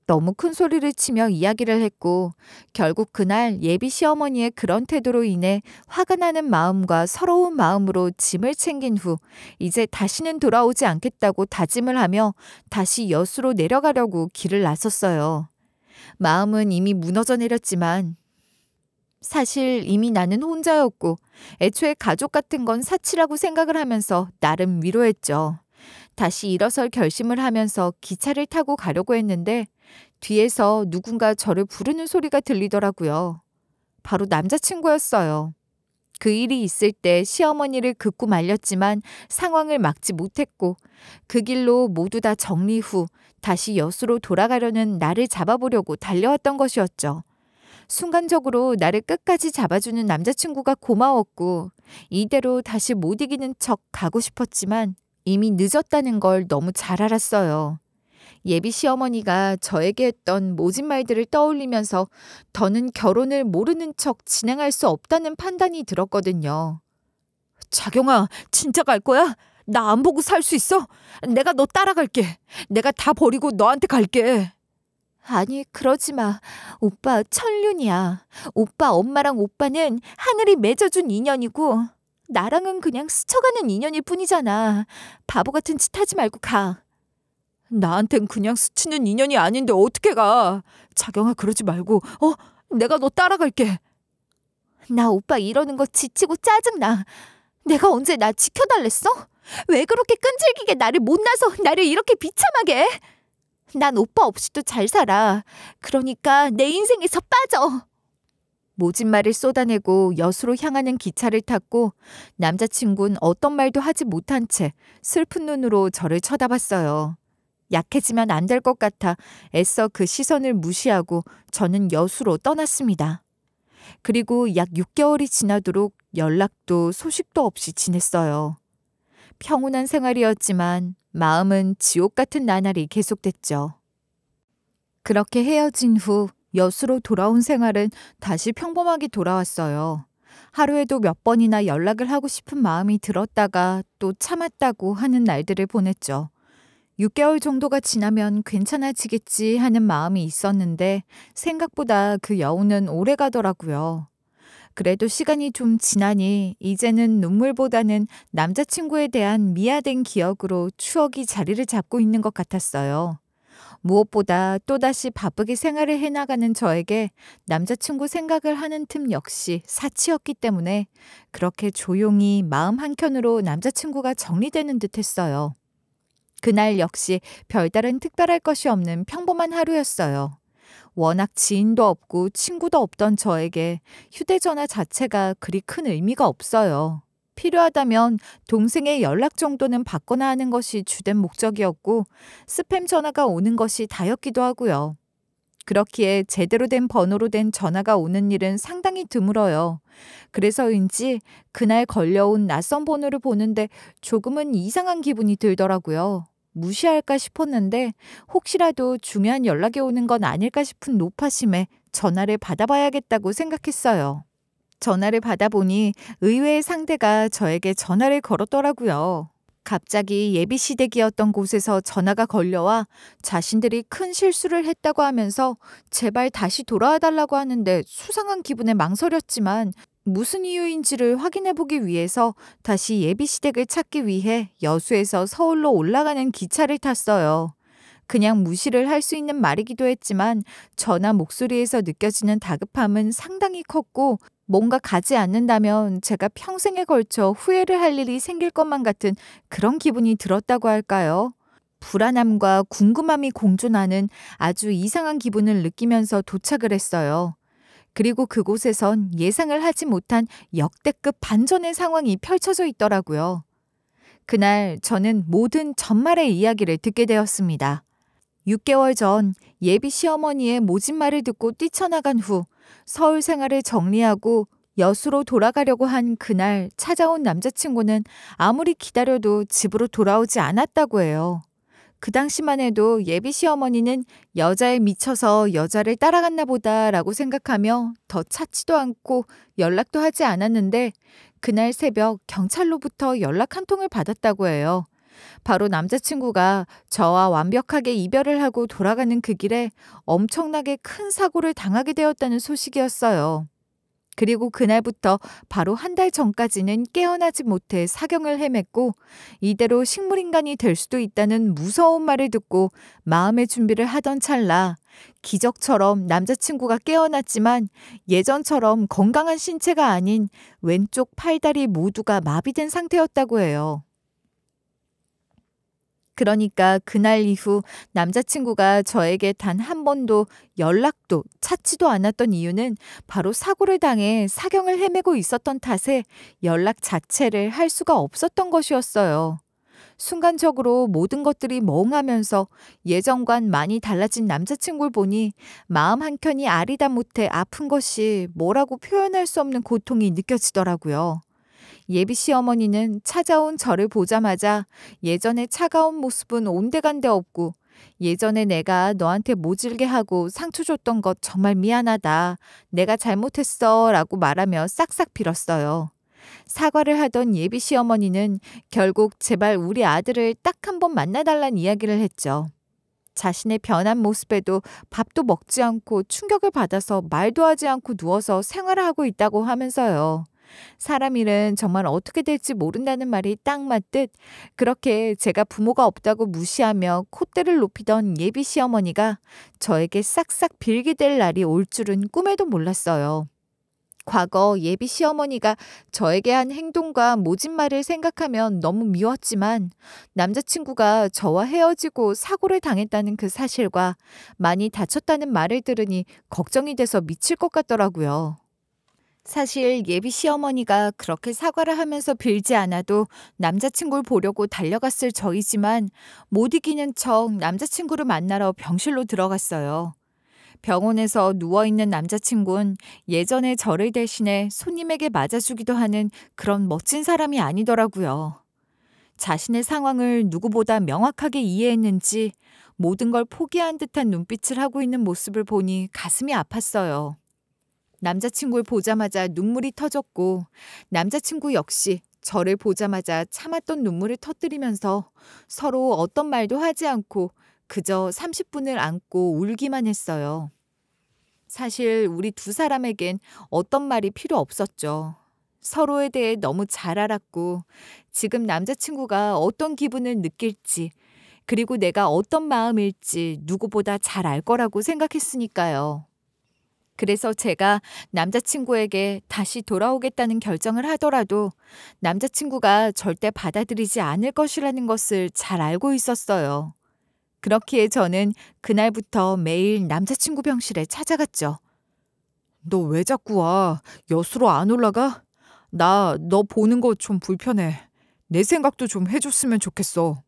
너무 큰 소리를 치며 이야기를 했고 결국 그날 예비 시어머니의 그런 태도로 인해 화가 나는 마음과 서러운 마음으로 짐을 챙긴 후 이제 다시는 돌아오지 않겠다고 다짐을 하며 다시 여수로 내려가려고 길을 나섰어요. 마음은 이미 무너져 내렸지만 사실 이미 나는 혼자였고 애초에 가족 같은 건 사치라고 생각을 하면서 나름 위로했죠. 다시 일어설 결심을 하면서 기차를 타고 가려고 했는데 뒤에서 누군가 저를 부르는 소리가 들리더라고요. 바로 남자친구였어요. 그 일이 있을 때 시어머니를 긋고 말렸지만 상황을 막지 못했고 그 길로 모두 다 정리 후 다시 여수로 돌아가려는 나를 잡아보려고 달려왔던 것이었죠. 순간적으로 나를 끝까지 잡아주는 남자친구가 고마웠고 이대로 다시 못 이기는 척 가고 싶었지만 이미 늦었다는 걸 너무 잘 알았어요. 예비 시어머니가 저에게 했던 모진 말들을 떠올리면서 더는 결혼을 모르는 척 진행할 수 없다는 판단이 들었거든요. 자경아, 진짜 갈 거야? 나 안 보고 살 수 있어? 내가 너 따라갈게. 내가 다 버리고 너한테 갈게. 아니, 그러지 마. 오빠 천륜이야. 오빠 엄마랑 오빠는 하늘이 맺어준 인연이고 나랑은 그냥 스쳐가는 인연일 뿐이잖아. 바보 같은 짓 하지 말고 가. 나한텐 그냥 스치는 인연이 아닌데 어떻게 가. 자경아, 그러지 말고 내가 너 따라갈게. 나 오빠 이러는 거 지치고 짜증나. 내가 언제 나 지켜달랬어? 왜 그렇게 끈질기게 나를 못나서 나를 이렇게 비참하게 해? 난 오빠 없이도 잘 살아. 그러니까 내 인생에서 빠져. 모진 말을 쏟아내고 여수로 향하는 기차를 탔고 남자친구는 어떤 말도 하지 못한 채 슬픈 눈으로 저를 쳐다봤어요. 약해지면 안 될 것 같아 애써 그 시선을 무시하고 저는 여수로 떠났습니다. 그리고 약 6개월이 지나도록 연락도 소식도 없이 지냈어요. 평온한 생활이었지만 마음은 지옥 같은 나날이 계속됐죠. 그렇게 헤어진 후 여수로 돌아온 생활은 다시 평범하게 돌아왔어요. 하루에도 몇 번이나 연락을 하고 싶은 마음이 들었다가 또 참았다고 하는 날들을 보냈죠. 6개월 정도가 지나면 괜찮아지겠지 하는 마음이 있었는데 생각보다 그 여운은 오래 가더라고요. 그래도 시간이 좀 지나니 이제는 눈물보다는 남자친구에 대한 미화된 기억으로 추억이 자리를 잡고 있는 것 같았어요. 무엇보다 또다시 바쁘게 생활을 해나가는 저에게 남자친구 생각을 하는 틈 역시 사치였기 때문에 그렇게 조용히 마음 한켠으로 남자친구가 정리되는 듯 했어요. 그날 역시 별다른 특별할 것이 없는 평범한 하루였어요. 워낙 지인도 없고 친구도 없던 저에게 휴대전화 자체가 그리 큰 의미가 없어요. 필요하다면 동생의 연락 정도는 받거나 하는 것이 주된 목적이었고 스팸 전화가 오는 것이 다였기도 하고요. 그렇기에 제대로 된 번호로 된 전화가 오는 일은 상당히 드물어요. 그래서인지 그날 걸려온 낯선 번호를 보는데 조금은 이상한 기분이 들더라고요. 무시할까 싶었는데 혹시라도 중요한 연락이 오는 건 아닐까 싶은 노파심에 전화를 받아봐야겠다고 생각했어요. 전화를 받아보니 의외의 상대가 저에게 전화를 걸었더라고요. 갑자기 예비시댁이었던 곳에서 전화가 걸려와 자신들이 큰 실수를 했다고 하면서 제발 다시 돌아와 달라고 하는데 수상한 기분에 망설였지만 무슨 이유인지를 확인해보기 위해서 다시 예비시댁을 찾기 위해 여수에서 서울로 올라가는 기차를 탔어요. 그냥 무시를 할 수 있는 말이기도 했지만 전화 목소리에서 느껴지는 다급함은 상당히 컸고 뭔가 가지 않는다면 제가 평생에 걸쳐 후회를 할 일이 생길 것만 같은 그런 기분이 들었다고 할까요? 불안함과 궁금함이 공존하는 아주 이상한 기분을 느끼면서 도착을 했어요. 그리고 그곳에선 예상을 하지 못한 역대급 반전의 상황이 펼쳐져 있더라고요. 그날 저는 모든 전말의 이야기를 듣게 되었습니다. 6개월 전 예비 시어머니의 모진 말을 듣고 뛰쳐나간 후 서울 생활을 정리하고 여수로 돌아가려고 한 그날 찾아온 남자친구는 아무리 기다려도 집으로 돌아오지 않았다고 해요. 그 당시만 해도 예비 시어머니는 여자에 미쳐서 여자를 따라갔나 보다라고 생각하며 더 찾지도 않고 연락도 하지 않았는데 그날 새벽 경찰로부터 연락 한 통을 받았다고 해요. 바로 남자친구가 저와 완벽하게 이별을 하고 돌아가는 그 길에 엄청나게 큰 사고를 당하게 되었다는 소식이었어요. 그리고 그날부터 바로 한 달 전까지는 깨어나지 못해 사경을 헤맸고 이대로 식물인간이 될 수도 있다는 무서운 말을 듣고 마음의 준비를 하던 찰나 기적처럼 남자친구가 깨어났지만 예전처럼 건강한 신체가 아닌 왼쪽 팔다리 모두가 마비된 상태였다고 해요. 그러니까 그날 이후 남자친구가 저에게 단 한 번도 연락도 찾지도 않았던 이유는 바로 사고를 당해 사경을 헤매고 있었던 탓에 연락 자체를 할 수가 없었던 것이었어요. 순간적으로 모든 것들이 멍하면서 예전과는 많이 달라진 남자친구를 보니 마음 한켠이 아리다 못해 아픈 것이 뭐라고 표현할 수 없는 고통이 느껴지더라고요. 예비 시어머니는 찾아온 저를 보자마자 예전의 차가운 모습은 온데간데 없고 예전에 내가 너한테 모질게 하고 상처 줬던 것 정말 미안하다. 내가 잘못했어 라고 말하며 싹싹 빌었어요. 사과를 하던 예비 시어머니는 결국 제발 우리 아들을 딱 한 번 만나달란 이야기를 했죠. 자신의 변한 모습에도 밥도 먹지 않고 충격을 받아서 말도 하지 않고 누워서 생활을 하고 있다고 하면서요. 사람 일은 정말 어떻게 될지 모른다는 말이 딱 맞듯 그렇게 제가 부모가 없다고 무시하며 콧대를 높이던 예비 시어머니가 저에게 싹싹 빌게 될 날이 올 줄은 꿈에도 몰랐어요. 과거 예비 시어머니가 저에게 한 행동과 모진 말을 생각하면 너무 미웠지만 남자친구가 저와 헤어지고 사고를 당했다는 그 사실과 많이 다쳤다는 말을 들으니 걱정이 돼서 미칠 것 같더라고요. 사실 예비 시어머니가 그렇게 사과를 하면서 빌지 않아도 남자친구를 보려고 달려갔을 저이지만 못 이기는 척 남자친구를 만나러 병실로 들어갔어요. 병원에서 누워있는 남자친구는 예전에 저를 대신해 손님에게 맞아주기도 하는 그런 멋진 사람이 아니더라고요. 자신의 상황을 누구보다 명확하게 이해했는지 모든 걸 포기한 듯한 눈빛을 하고 있는 모습을 보니 가슴이 아팠어요. 남자친구를 보자마자 눈물이 터졌고 남자친구 역시 저를 보자마자 참았던 눈물을 터뜨리면서 서로 어떤 말도 하지 않고 그저 30분을 안고 울기만 했어요. 사실 우리 두 사람에겐 어떤 말이 필요 없었죠. 서로에 대해 너무 잘 알았고 지금 남자친구가 어떤 기분을 느낄지 그리고 내가 어떤 마음일지 누구보다 잘 알 거라고 생각했으니까요. 그래서 제가 남자친구에게 다시 돌아오겠다는 결정을 하더라도 남자친구가 절대 받아들이지 않을 것이라는 것을 잘 알고 있었어요. 그렇기에 저는 그날부터 매일 남자친구 병실에 찾아갔죠. 너 왜 자꾸 와? 여수로 안 올라가? 나 너 보는 거 좀 불편해. 내 생각도 좀 해줬으면 좋겠어.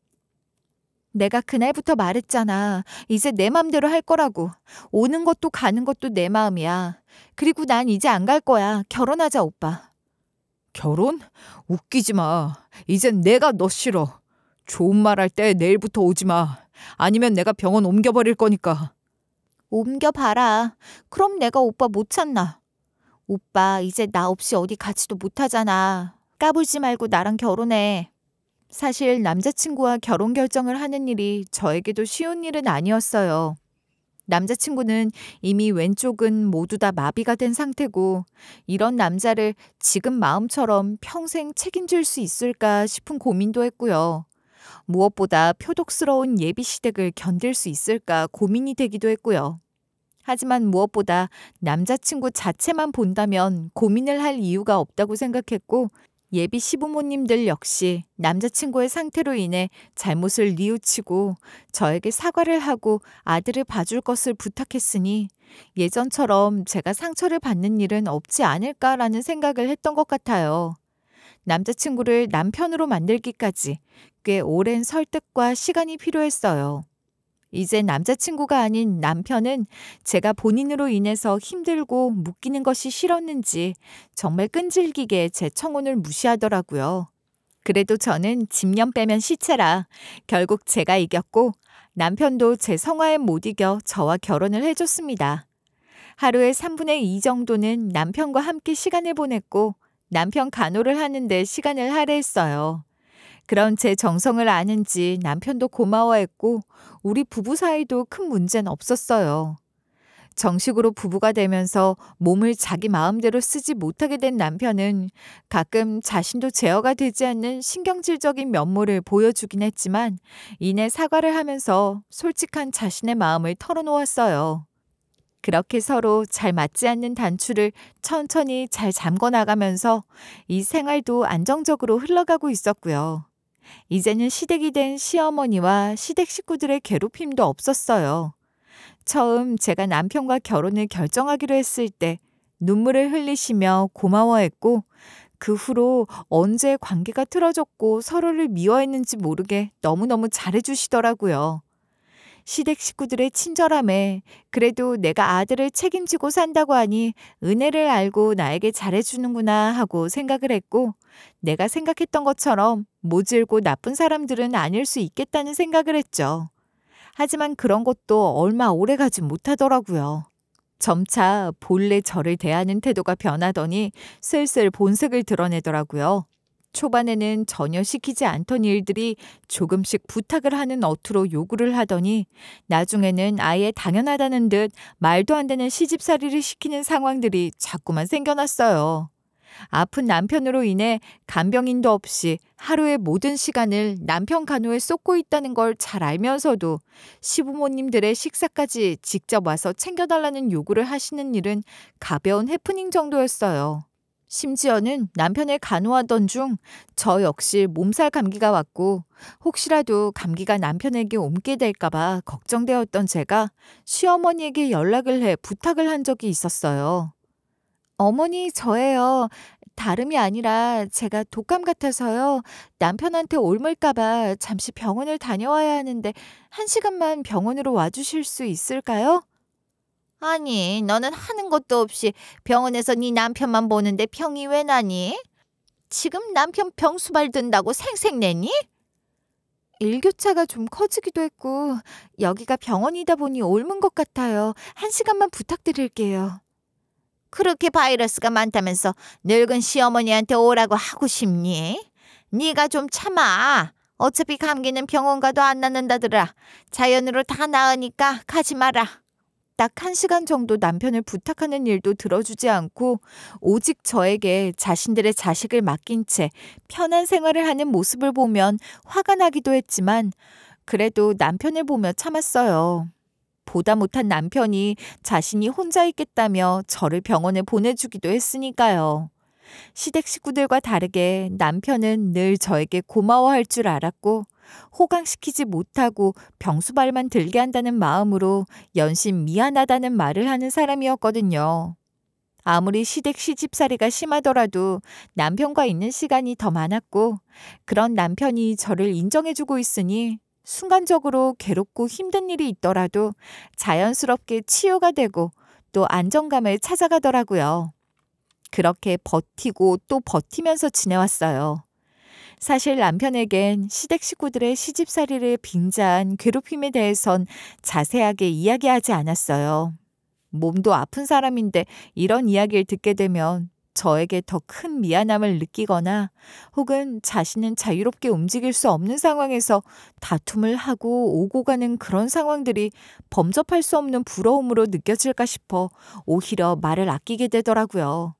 내가 그날부터 말했잖아. 이제 내 맘대로 할 거라고. 오는 것도 가는 것도 내 마음이야. 그리고 난 이제 안 갈 거야. 결혼하자, 오빠. 결혼? 웃기지 마. 이젠 내가 너 싫어. 좋은 말 할 때 내일부터 오지 마. 아니면 내가 병원 옮겨버릴 거니까. 옮겨봐라. 그럼 내가 오빠 못 찾나? 오빠 이제 나 없이 어디 가지도 못하잖아. 까불지 말고 나랑 결혼해. 사실 남자친구와 결혼 결정을 하는 일이 저에게도 쉬운 일은 아니었어요. 남자친구는 이미 왼쪽은 모두 다 마비가 된 상태고 이런 남자를 지금 마음처럼 평생 책임질 수 있을까 싶은 고민도 했고요. 무엇보다 표독스러운 예비 시댁을 견딜 수 있을까 고민이 되기도 했고요. 하지만 무엇보다 남자친구 자체만 본다면 고민을 할 이유가 없다고 생각했고 예비 시부모님들 역시 남자친구의 상태로 인해 잘못을 뉘우치고 저에게 사과를 하고 아들을 봐줄 것을 부탁했으니 예전처럼 제가 상처를 받는 일은 없지 않을까라는 생각을 했던 것 같아요. 남자친구를 남편으로 만들기까지 꽤 오랜 설득과 시간이 필요했어요. 이제 남자친구가 아닌 남편은 제가 본인으로 인해서 힘들고 묶이는 것이 싫었는지 정말 끈질기게 제 청혼을 무시하더라고요. 그래도 저는 집년 빼면 시체라 결국 제가 이겼고 남편도 제 성화에 못 이겨 저와 결혼을 해줬습니다. 하루에 3분의 2 정도는 남편과 함께 시간을 보냈고 남편 간호를 하는데 시간을 할애했어요. 그런 제 정성을 아는지 남편도 고마워했고 우리 부부 사이도 큰 문제는 없었어요. 정식으로 부부가 되면서 몸을 자기 마음대로 쓰지 못하게 된 남편은 가끔 자신도 제어가 되지 않는 신경질적인 면모를 보여주긴 했지만 이내 사과를 하면서 솔직한 자신의 마음을 털어놓았어요. 그렇게 서로 잘 맞지 않는 단추를 천천히 잘 잠궈 나가면서 이 생활도 안정적으로 흘러가고 있었고요. 이제는 시댁이 된 시어머니와 시댁 식구들의 괴롭힘도 없었어요. 처음 제가 남편과 결혼을 결정하기로 했을 때 눈물을 흘리시며 고마워했고 그 후로 언제 관계가 틀어졌고 서로를 미워했는지 모르게 너무너무 잘해주시더라고요. 시댁 식구들의 친절함에 그래도 내가 아들을 책임지고 산다고 하니 은혜를 알고 나에게 잘해주는구나 하고 생각을 했고 내가 생각했던 것처럼 모질고 나쁜 사람들은 아닐 수 있겠다는 생각을 했죠. 하지만 그런 것도 얼마 오래 가지 못하더라고요. 점차 본래 저를 대하는 태도가 변하더니 슬슬 본색을 드러내더라고요. 초반에는 전혀 시키지 않던 일들이 조금씩 부탁을 하는 어투로 요구를 하더니 나중에는 아예 당연하다는 듯 말도 안 되는 시집살이를 시키는 상황들이 자꾸만 생겨났어요. 아픈 남편으로 인해 간병인도 없이 하루의 모든 시간을 남편 간호에 쏟고 있다는 걸 잘 알면서도 시부모님들의 식사까지 직접 와서 챙겨달라는 요구를 하시는 일은 가벼운 해프닝 정도였어요. 심지어는 남편을 간호하던 중 저 역시 몸살 감기가 왔고 혹시라도 감기가 남편에게 옮게 될까봐 걱정되었던 제가 시어머니에게 연락을 해 부탁을 한 적이 있었어요. 어머니, 저예요. 다름이 아니라 제가 독감 같아서요. 남편한테 옮을까봐 잠시 병원을 다녀와야 하는데 1시간만 병원으로 와주실 수 있을까요? 아니, 너는 하는 것도 없이 병원에서 네 남편만 보는데 병이 왜 나니? 지금 남편 병수발 든다고 생색내니? 일교차가 좀 커지기도 했고 여기가 병원이다 보니 옮은 것 같아요. 1시간만 부탁드릴게요. 그렇게 바이러스가 많다면서 늙은 시어머니한테 오라고 하고 싶니? 네가 좀 참아. 어차피 감기는 병원 가도 안 낫는다더라. 자연으로 다 나으니까 가지 마라. 딱 1시간 정도 남편을 부탁하는 일도 들어주지 않고 오직 저에게 자신들의 자식을 맡긴 채 편한 생활을 하는 모습을 보면 화가 나기도 했지만 그래도 남편을 보며 참았어요. 보다 못한 남편이 자신이 혼자 있겠다며 저를 병원에 보내주기도 했으니까요. 시댁 식구들과 다르게 남편은 늘 저에게 고마워할 줄 알았고 호강시키지 못하고 병수발만 들게 한다는 마음으로 연신 미안하다는 말을 하는 사람이었거든요. 아무리 시댁 시집살이가 심하더라도 남편과 있는 시간이 더 많았고 그런 남편이 저를 인정해주고 있으니 순간적으로 괴롭고 힘든 일이 있더라도 자연스럽게 치유가 되고 또 안정감을 찾아가더라고요. 그렇게 버티고 또 버티면서 지내왔어요. 사실 남편에겐 시댁 식구들의 시집살이를 빙자한 괴롭힘에 대해선 자세하게 이야기하지 않았어요. 몸도 아픈 사람인데 이런 이야기를 듣게 되면 저에게 더 큰 미안함을 느끼거나 혹은 자신은 자유롭게 움직일 수 없는 상황에서 다툼을 하고 오고 가는 그런 상황들이 범접할 수 없는 부러움으로 느껴질까 싶어 오히려 말을 아끼게 되더라고요.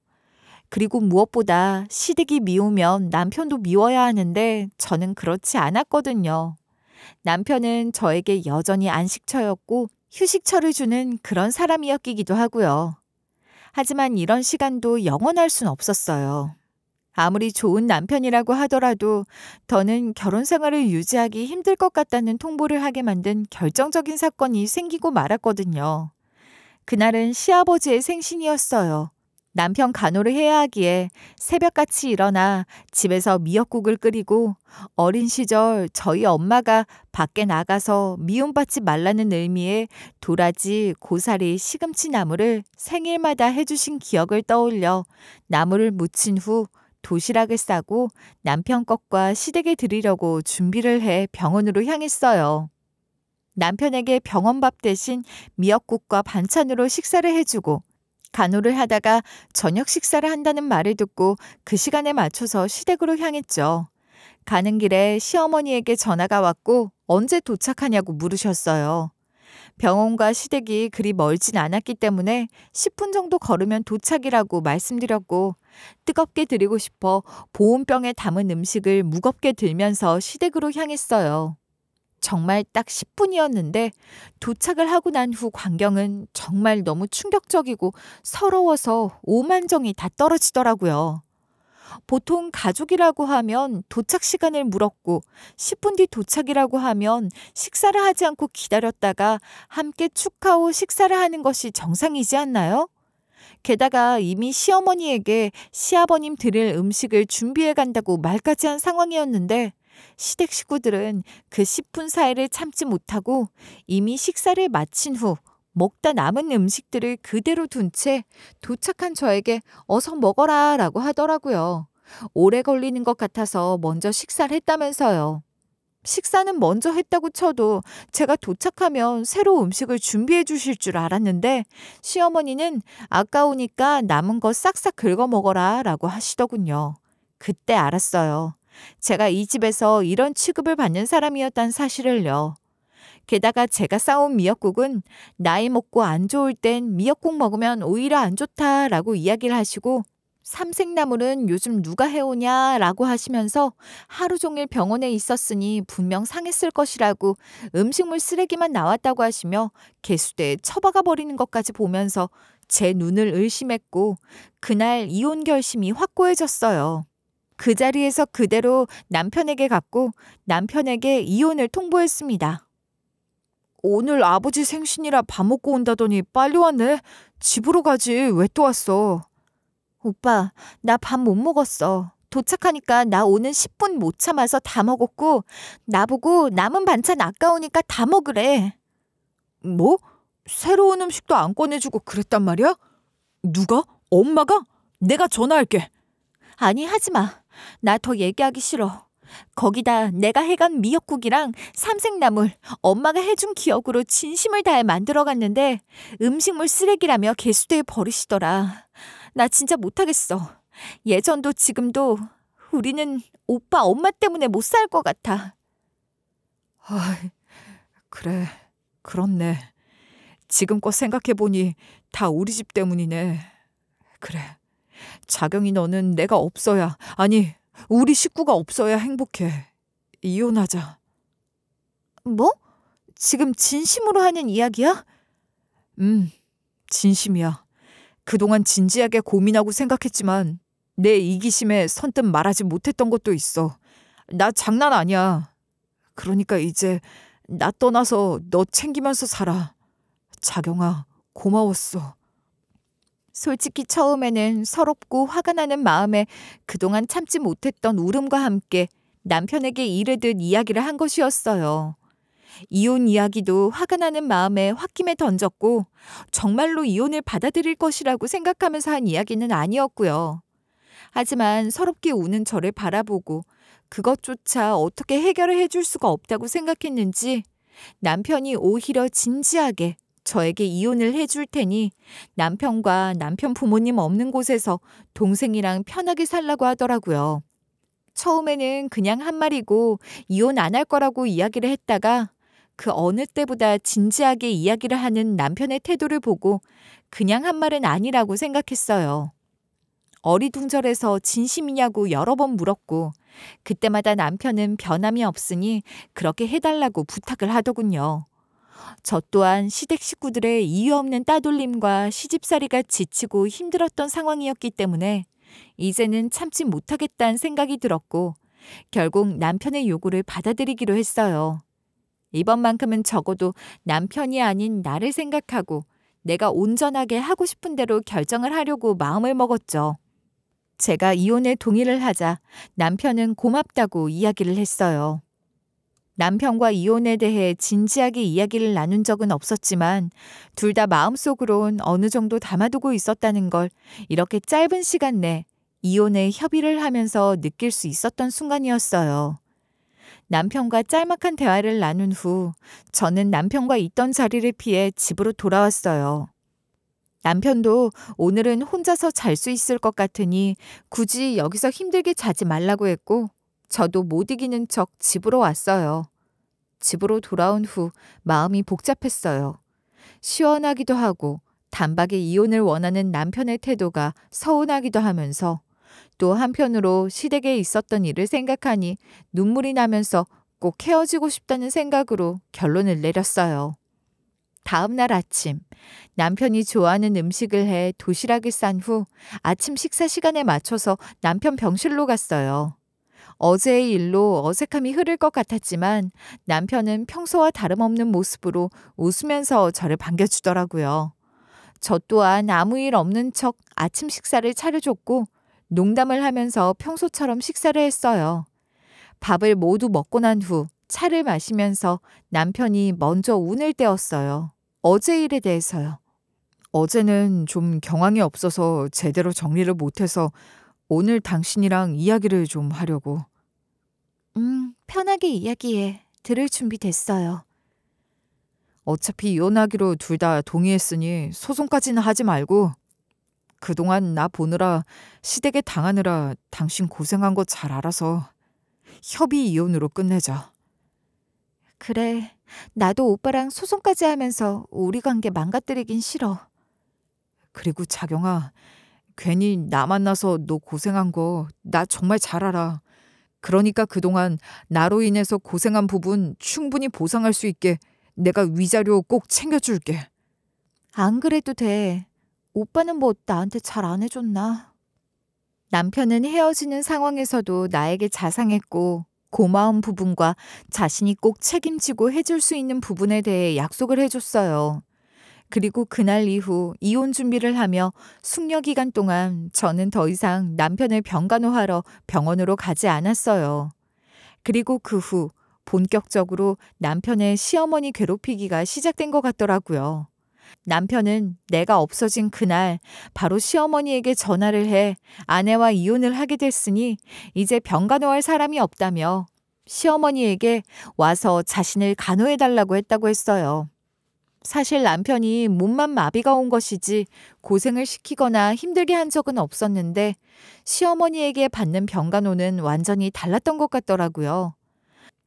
그리고 무엇보다 시댁이 미우면 남편도 미워야 하는데 저는 그렇지 않았거든요. 남편은 저에게 여전히 안식처였고 휴식처를 주는 그런 사람이었기도 하고요. 하지만 이런 시간도 영원할 순 없었어요. 아무리 좋은 남편이라고 하더라도 더는 결혼 생활을 유지하기 힘들 것 같다는 통보를 하게 만든 결정적인 사건이 생기고 말았거든요. 그날은 시아버지의 생신이었어요. 남편 간호를 해야 하기에 새벽같이 일어나 집에서 미역국을 끓이고 어린 시절 저희 엄마가 밖에 나가서 미움 받지 말라는 의미의 도라지, 고사리, 시금치 나물을 생일마다 해주신 기억을 떠올려 나물을 무친 후 도시락을 싸고 남편 것과 시댁에 드리려고 준비를 해 병원으로 향했어요. 남편에게 병원밥 대신 미역국과 반찬으로 식사를 해주고 간호를 하다가 저녁 식사를 한다는 말을 듣고 그 시간에 맞춰서 시댁으로 향했죠. 가는 길에 시어머니에게 전화가 왔고 언제 도착하냐고 물으셨어요. 병원과 시댁이 그리 멀진 않았기 때문에 10분 정도 걸으면 도착이라고 말씀드렸고 뜨겁게 드리고 싶어 보온병에 담은 음식을 무겁게 들면서 시댁으로 향했어요. 정말 딱 10분이었는데 도착을 하고 난 후 광경은 정말 너무 충격적이고 서러워서 오만정이 다 떨어지더라고요. 보통 가족이라고 하면 도착 시간을 물었고 10분 뒤 도착이라고 하면 식사를 하지 않고 기다렸다가 함께 축하 후 식사를 하는 것이 정상이지 않나요? 게다가 이미 시어머니에게 시아버님 드릴 음식을 준비해 간다고 말까지 한 상황이었는데 시댁 식구들은 그 10분 사이를 참지 못하고 이미 식사를 마친 후 먹다 남은 음식들을 그대로 둔 채 도착한 저에게 어서 먹어라 라고 하더라고요. 오래 걸리는 것 같아서 먼저 식사를 했다면서요. 식사는 먼저 했다고 쳐도 제가 도착하면 새로 음식을 준비해 주실 줄 알았는데 시어머니는 아까우니까 남은 거 싹싹 긁어 먹어라 라고 하시더군요. 그때 알았어요. 제가 이 집에서 이런 취급을 받는 사람이었단 사실을요. 게다가 제가 싸온 미역국은 나이 먹고 안 좋을 땐 미역국 먹으면 오히려 안 좋다라고 이야기를 하시고 삼색나물은 요즘 누가 해오냐라고 하시면서 하루 종일 병원에 있었으니 분명 상했을 것이라고 음식물 쓰레기만 나왔다고 하시며 개수대에 처박아 버리는 것까지 보면서 제 눈을 의심했고 그날 이혼 결심이 확고해졌어요. 그 자리에서 그대로 남편에게 갔고 남편에게 이혼을 통보했습니다. 오늘 아버지 생신이라 밥 먹고 온다더니 빨리 왔네. 집으로 가지. 왜 또 왔어? 오빠, 나 밥 못 먹었어. 도착하니까 나 오는 10분 못 참아서 다 먹었고 나보고 남은 반찬 아까우니까 다 먹으래. 뭐? 새로운 음식도 안 꺼내주고 그랬단 말이야? 누가? 엄마가? 내가 전화할게. 아니, 하지 마. 나 더 얘기하기 싫어. 거기다 내가 해간 미역국이랑 삼색나물 엄마가 해준 기억으로 진심을 다해 만들어갔는데 음식물 쓰레기라며 개수대에 버리시더라. 나 진짜 못하겠어. 예전도 지금도 우리는 오빠 엄마 때문에 못 살 것 같아. 그래, 그렇네. 지금껏 생각해보니 다 우리 집 때문이네. 그래, 자경이 너는 내가 없어야, 아니 우리 식구가 없어야 행복해. 이혼하자. 뭐? 지금 진심으로 하는 이야기야? 진심이야. 그동안 진지하게 고민하고 생각했지만 내 이기심에 선뜻 말하지 못했던 것도 있어. 나 장난 아니야. 그러니까 이제 나 떠나서 너 챙기면서 살아. 자경아, 고마웠어. 솔직히 처음에는 서럽고 화가 나는 마음에 그동안 참지 못했던 울음과 함께 남편에게 이르듯 이야기를 한 것이었어요. 이혼 이야기도 화가 나는 마음에 홧김에 던졌고 정말로 이혼을 받아들일 것이라고 생각하면서 한 이야기는 아니었고요. 하지만 서럽게 우는 저를 바라보고 그것조차 어떻게 해결을 해줄 수가 없다고 생각했는지 남편이 오히려 진지하게 저에게 이혼을 해줄 테니 남편과 남편 부모님 없는 곳에서 동생이랑 편하게 살라고 하더라고요. 처음에는 그냥 한 말이고 이혼 안 할 거라고 이야기를 했다가 그 어느 때보다 진지하게 이야기를 하는 남편의 태도를 보고 그냥 한 말은 아니라고 생각했어요. 어리둥절해서 진심이냐고 여러 번 물었고 그때마다 남편은 변함이 없으니 그렇게 해달라고 부탁을 하더군요. 저 또한 시댁 식구들의 이유 없는 따돌림과 시집살이가 지치고 힘들었던 상황이었기 때문에 이제는 참지 못하겠다는 생각이 들었고 결국 남편의 요구를 받아들이기로 했어요. 이번만큼은 적어도 남편이 아닌 나를 생각하고 내가 온전하게 하고 싶은 대로 결정을 하려고 마음을 먹었죠. 제가 이혼에 동의를 하자 남편은 고맙다고 이야기를 했어요. 남편과 이혼에 대해 진지하게 이야기를 나눈 적은 없었지만 둘 다 마음속으론 어느 정도 담아두고 있었다는 걸 이렇게 짧은 시간 내 이혼에 협의를 하면서 느낄 수 있었던 순간이었어요. 남편과 짤막한 대화를 나눈 후 저는 남편과 있던 자리를 피해 집으로 돌아왔어요. 남편도 오늘은 혼자서 잘 수 있을 것 같으니 굳이 여기서 힘들게 자지 말라고 했고 저도 못 이기는 척 집으로 왔어요. 집으로 돌아온 후 마음이 복잡했어요. 시원하기도 하고 단박에 이혼을 원하는 남편의 태도가 서운하기도 하면서 또 한편으로 시댁에 있었던 일을 생각하니 눈물이 나면서 꼭 헤어지고 싶다는 생각으로 결론을 내렸어요. 다음 날 아침 남편이 좋아하는 음식을 해 도시락을 싼 후 아침 식사 시간에 맞춰서 남편 병실로 갔어요. 어제의 일로 어색함이 흐를 것 같았지만 남편은 평소와 다름없는 모습으로 웃으면서 저를 반겨주더라고요. 저 또한 아무 일 없는 척 아침 식사를 차려줬고 농담을 하면서 평소처럼 식사를 했어요. 밥을 모두 먹고 난 후 차를 마시면서 남편이 먼저 운을 떼었어요. 어제 일에 대해서요. 어제는 좀 경황이 없어서 제대로 정리를 못해서 오늘 당신이랑 이야기를 좀 하려고. 편하게 이야기해. 들을 준비 됐어요. 어차피 이혼하기로 둘 다 동의했으니 소송까지는 하지 말고 그동안 나 보느라 시댁에 당하느라 당신 고생한 거 잘 알아서 협의 이혼으로 끝내자. 그래. 나도 오빠랑 소송까지 하면서 우리 관계 망가뜨리긴 싫어. 그리고 자경아, 괜히 나 만나서 너 고생한 거 나 정말 잘 알아. 그러니까 그동안 나로 인해서 고생한 부분 충분히 보상할 수 있게 내가 위자료 꼭 챙겨줄게. 안 그래도 돼. 오빠는 뭐 나한테 잘 안 해줬나? 남편은 헤어지는 상황에서도 나에게 자상했고 고마운 부분과 자신이 꼭 책임지고 해줄 수 있는 부분에 대해 약속을 해줬어요. 그리고 그날 이후 이혼 준비를 하며 숙려 기간 동안 저는 더 이상 남편을 병간호하러 병원으로 가지 않았어요. 그리고 그 후 본격적으로 남편의 시어머니 괴롭히기가 시작된 것 같더라고요. 남편은 내가 없어진 그날 바로 시어머니에게 전화를 해 아내와 이혼을 하게 됐으니 이제 병간호할 사람이 없다며 시어머니에게 와서 자신을 간호해달라고 했다고 했어요. 사실 남편이 몸만 마비가 온 것이지 고생을 시키거나 힘들게 한 적은 없었는데 시어머니에게 받는 병간호는 완전히 달랐던 것 같더라고요.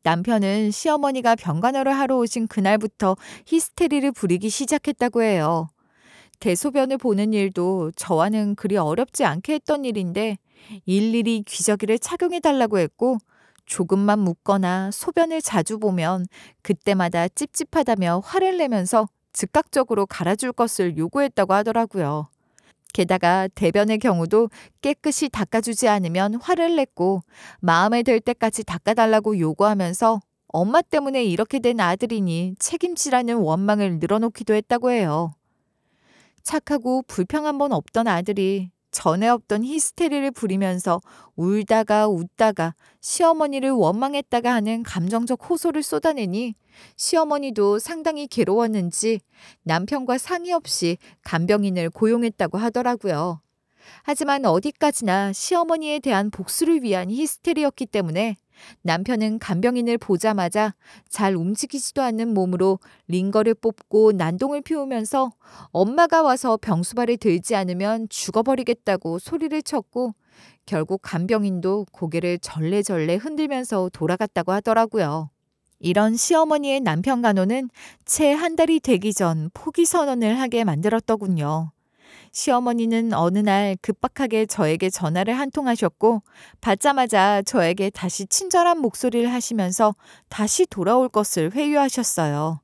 남편은 시어머니가 병간호를 하러 오신 그날부터 히스테리를 부리기 시작했다고 해요. 대소변을 보는 일도 저와는 그리 어렵지 않게 했던 일인데 일일이 귀저귀를 착용해달라고 했고 조금만 묻거나 소변을 자주 보면 그때마다 찝찝하다며 화를 내면서 즉각적으로 갈아줄 것을 요구했다고 하더라고요. 게다가 대변의 경우도 깨끗이 닦아주지 않으면 화를 냈고 마음에 들 때까지 닦아달라고 요구하면서 엄마 때문에 이렇게 된 아들이니 책임지라는 원망을 늘어놓기도 했다고 해요. 착하고 불평 한 번 없던 아들이 전에 없던 히스테리를 부리면서 울다가 웃다가 시어머니를 원망했다가 하는 감정적 호소를 쏟아내니 시어머니도 상당히 괴로웠는지 남편과 상의 없이 간병인을 고용했다고 하더라고요. 하지만 어디까지나 시어머니에 대한 복수를 위한 히스테리였기 때문에 남편은 간병인을 보자마자 잘 움직이지도 않는 몸으로 링거를 뽑고 난동을 피우면서 엄마가 와서 병수발을 들지 않으면 죽어버리겠다고 소리를 쳤고 결국 간병인도 고개를 절레절레 흔들면서 돌아갔다고 하더라고요. 이런 시어머니의 남편 간호는 채 한 달이 되기 전 포기 선언을 하게 만들었더군요. 시어머니는 어느 날 급박하게 저에게 전화를 한 통 하셨고 받자마자 저에게 다시 친절한 목소리를 하시면서 다시 돌아올 것을 회유하셨어요.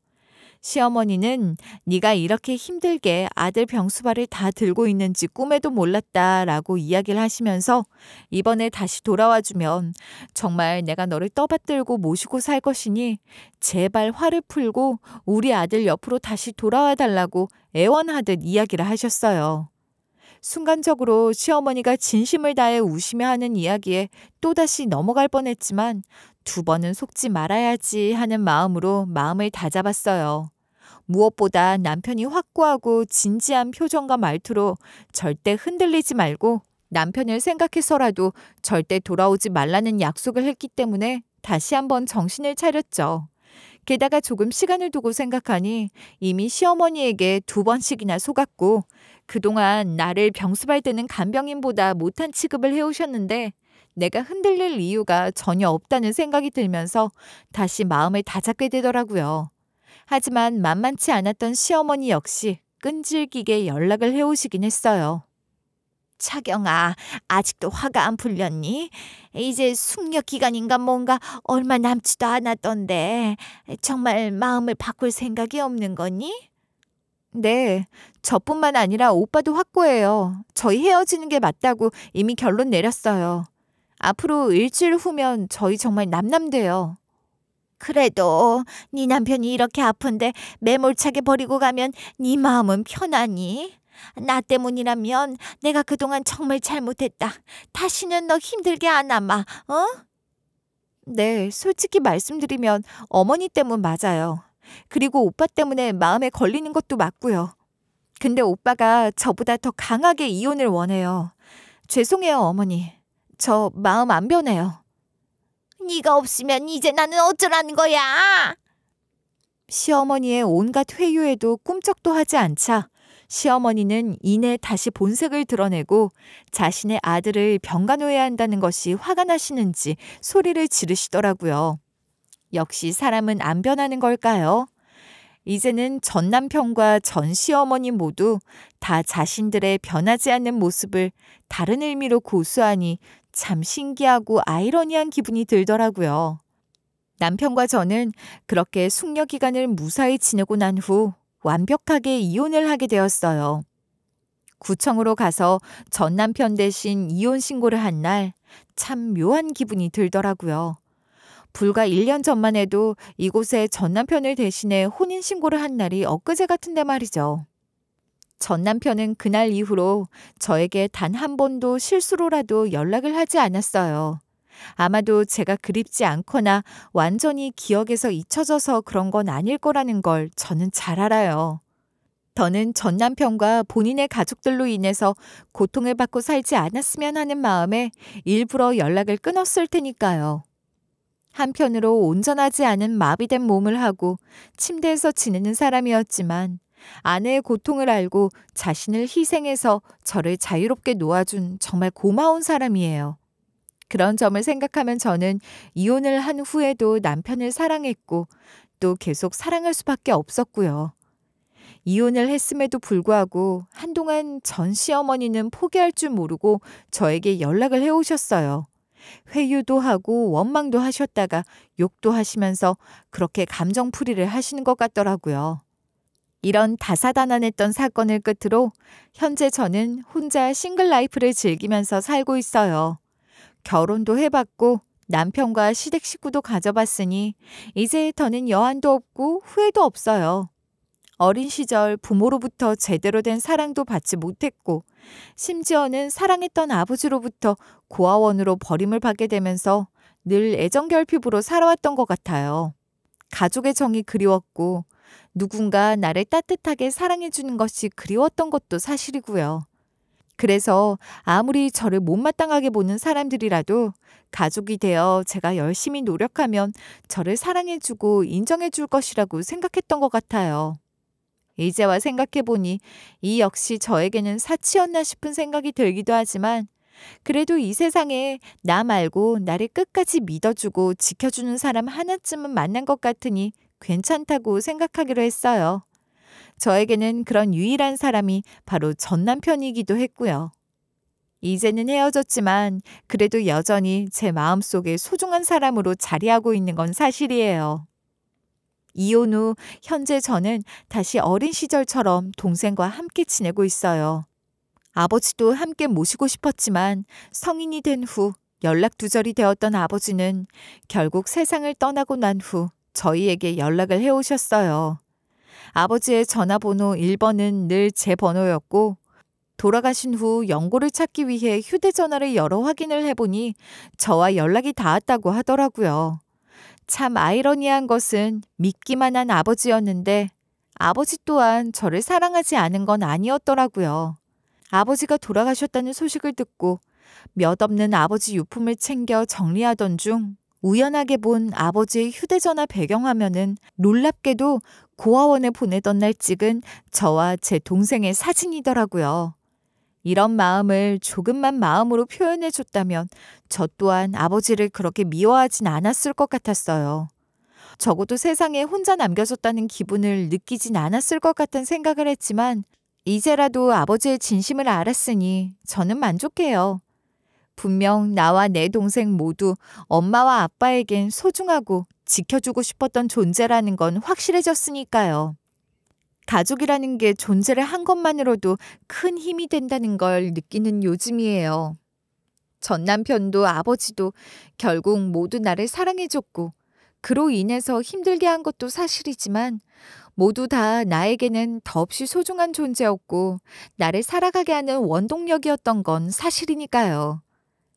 시어머니는 네가 이렇게 힘들게 아들 병수발을 다 들고 있는지 꿈에도 몰랐다라고 이야기를 하시면서 이번에 다시 돌아와주면 정말 내가 너를 떠받들고 모시고 살 것이니 제발 화를 풀고 우리 아들 옆으로 다시 돌아와 달라고 애원하듯 이야기를 하셨어요. 순간적으로 시어머니가 진심을 다해 우시며 하는 이야기에 또다시 넘어갈 뻔했지만 2번은 속지 말아야지 하는 마음으로 마음을 다잡았어요. 무엇보다 남편이 확고하고 진지한 표정과 말투로 절대 흔들리지 말고 남편을 생각해서라도 절대 돌아오지 말라는 약속을 했기 때문에 다시 한번 정신을 차렸죠. 게다가 조금 시간을 두고 생각하니 이미 시어머니에게 2번씩이나 속았고 그동안 나를 병수발 드는 간병인보다 못한 취급을 해오셨는데 내가 흔들릴 이유가 전혀 없다는 생각이 들면서 다시 마음을 다잡게 되더라고요. 하지만 만만치 않았던 시어머니 역시 끈질기게 연락을 해오시긴 했어요. 차경아, 아직도 화가 안 풀렸니? 이제 숙려 기간인가 뭔가 얼마 남지도 않았던데 정말 마음을 바꿀 생각이 없는 거니? 네, 저뿐만 아니라 오빠도 확고해요. 저희 헤어지는 게 맞다고 이미 결론 내렸어요. 앞으로 일주일 후면 저희 정말 남남돼요. 그래도 네 남편이 이렇게 아픈데 매몰차게 버리고 가면 네 마음은 편하니? 나 때문이라면 내가 그동안 정말 잘못했다. 다시는 너 힘들게 안 하마, 어? 네, 솔직히 말씀드리면 어머니 때문 맞아요. 그리고 오빠 때문에 마음에 걸리는 것도 맞고요. 근데 오빠가 저보다 더 강하게 이혼을 원해요. 죄송해요, 어머니. 저 마음 안 변해요. 네가 없으면 이제 나는 어쩌라는 거야? 시어머니의 온갖 회유에도 꿈쩍도 하지 않자 시어머니는 이내 다시 본색을 드러내고 자신의 아들을 병간호해야 한다는 것이 화가 나시는지 소리를 지르시더라고요. 역시 사람은 안 변하는 걸까요? 이제는 전 남편과 전 시어머니 모두 다 자신들의 변하지 않는 모습을 다른 의미로 고수하니 참 신기하고 아이러니한 기분이 들더라고요. 남편과 저는 그렇게 숙려 기간을 무사히 지내고 난 후 완벽하게 이혼을 하게 되었어요. 구청으로 가서 전 남편 대신 이혼 신고를 한 날 참 묘한 기분이 들더라고요. 불과 1년 전만 해도 이곳에 전 남편을 대신해 혼인 신고를 한 날이 엊그제 같은데 말이죠. 전 남편은 그날 이후로 저에게 단 한 번도 실수로라도 연락을 하지 않았어요. 아마도 제가 그립지 않거나 완전히 기억에서 잊혀져서 그런 건 아닐 거라는 걸 저는 잘 알아요. 더는 전 남편과 본인의 가족들로 인해서 고통을 받고 살지 않았으면 하는 마음에 일부러 연락을 끊었을 테니까요. 한편으로 온전하지 않은 마비된 몸을 하고 침대에서 지내는 사람이었지만 아내의 고통을 알고 자신을 희생해서 저를 자유롭게 놓아준 정말 고마운 사람이에요. 그런 점을 생각하면 저는 이혼을 한 후에도 남편을 사랑했고 또 계속 사랑할 수밖에 없었고요. 이혼을 했음에도 불구하고 한동안 전 시어머니는 포기할 줄 모르고 저에게 연락을 해오셨어요. 회유도 하고 원망도 하셨다가 욕도 하시면서 그렇게 감정풀이를 하시는 것 같더라고요. 이런 다사다난했던 사건을 끝으로 현재 저는 혼자 싱글 라이프를 즐기면서 살고 있어요. 결혼도 해봤고 남편과 시댁 식구도 가져봤으니 이제 더는 여한도 없고 후회도 없어요. 어린 시절 부모로부터 제대로 된 사랑도 받지 못했고 심지어는 사랑했던 아버지로부터 고아원으로 버림을 받게 되면서 늘 애정결핍으로 살아왔던 것 같아요. 가족의 정이 그리웠고 누군가 나를 따뜻하게 사랑해주는 것이 그리웠던 것도 사실이고요. 그래서 아무리 저를 못마땅하게 보는 사람들이라도 가족이 되어 제가 열심히 노력하면 저를 사랑해주고 인정해줄 것이라고 생각했던 것 같아요. 이제와 생각해보니 이 역시 저에게는 사치였나 싶은 생각이 들기도 하지만 그래도 이 세상에 나 말고 나를 끝까지 믿어주고 지켜주는 사람 하나쯤은 만난 것 같으니 괜찮다고 생각하기로 했어요. 저에게는 그런 유일한 사람이 바로 전 남편이기도 했고요. 이제는 헤어졌지만 그래도 여전히 제 마음속에 소중한 사람으로 자리하고 있는 건 사실이에요. 이혼 후 현재 저는 다시 어린 시절처럼 동생과 함께 지내고 있어요. 아버지도 함께 모시고 싶었지만 성인이 된 후 연락 두절이 되었던 아버지는 결국 세상을 떠나고 난 후 저희에게 연락을 해오셨어요. 아버지의 전화번호 1번은 늘 제 번호였고 돌아가신 후 연고를 찾기 위해 휴대전화를 열어 확인을 해보니 저와 연락이 닿았다고 하더라고요. 참 아이러니한 것은 믿기만 한 아버지였는데 아버지 또한 저를 사랑하지 않은 건 아니었더라고요. 아버지가 돌아가셨다는 소식을 듣고 몇 없는 아버지 유품을 챙겨 정리하던 중 우연하게 본 아버지의 휴대전화 배경화면은 놀랍게도 고아원에 보내던 날 찍은 저와 제 동생의 사진이더라고요. 이런 마음을 조금만 마음으로 표현해줬다면 저 또한 아버지를 그렇게 미워하진 않았을 것 같았어요. 적어도 세상에 혼자 남겨졌다는 기분을 느끼진 않았을 것 같은 생각을 했지만 이제라도 아버지의 진심을 알았으니 저는 만족해요. 분명 나와 내 동생 모두 엄마와 아빠에겐 소중하고 지켜주고 싶었던 존재라는 건 확실해졌으니까요. 가족이라는 게 존재를 한 것만으로도 큰 힘이 된다는 걸 느끼는 요즘이에요. 전 남편도 아버지도 결국 모두 나를 사랑해줬고 그로 인해서 힘들게 한 것도 사실이지만 모두 다 나에게는 더없이 소중한 존재였고 나를 살아가게 하는 원동력이었던 건 사실이니까요.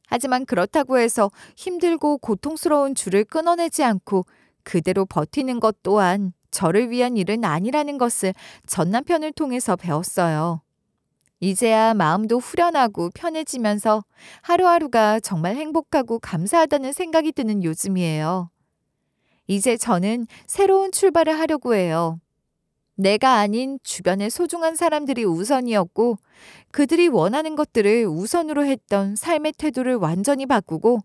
하지만 그렇다고 해서 힘들고 고통스러운 줄을 끊어내지 않고 그대로 버티는 것 또한 저를 위한 일은 아니라는 것을 전 남편을 통해서 배웠어요. 이제야 마음도 후련하고 편해지면서 하루하루가 정말 행복하고 감사하다는 생각이 드는 요즘이에요. 이제 저는 새로운 출발을 하려고 해요. 내가 아닌 주변의 소중한 사람들이 우선이었고 그들이 원하는 것들을 우선으로 했던 삶의 태도를 완전히 바꾸고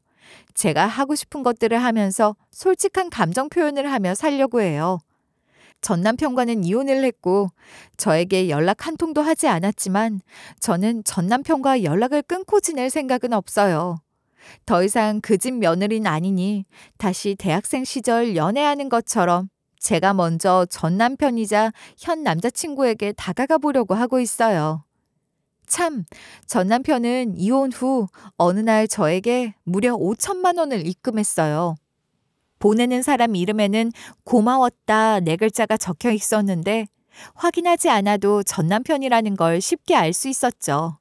제가 하고 싶은 것들을 하면서 솔직한 감정 표현을 하며 살려고 해요. 전 남편과는 이혼을 했고 저에게 연락 한 통도 하지 않았지만 저는 전 남편과 연락을 끊고 지낼 생각은 없어요. 더 이상 그 집 며느리는 아니니 다시 대학생 시절 연애하는 것처럼 제가 먼저 전 남편이자 현 남자친구에게 다가가 보려고 하고 있어요. 참, 전 남편은 이혼 후 어느 날 저에게 무려 5천만 원을 입금했어요. 보내는 사람 이름에는 고마웠다 네 글자가 적혀 있었는데 확인하지 않아도 전 남편이라는 걸 쉽게 알 수 있었죠.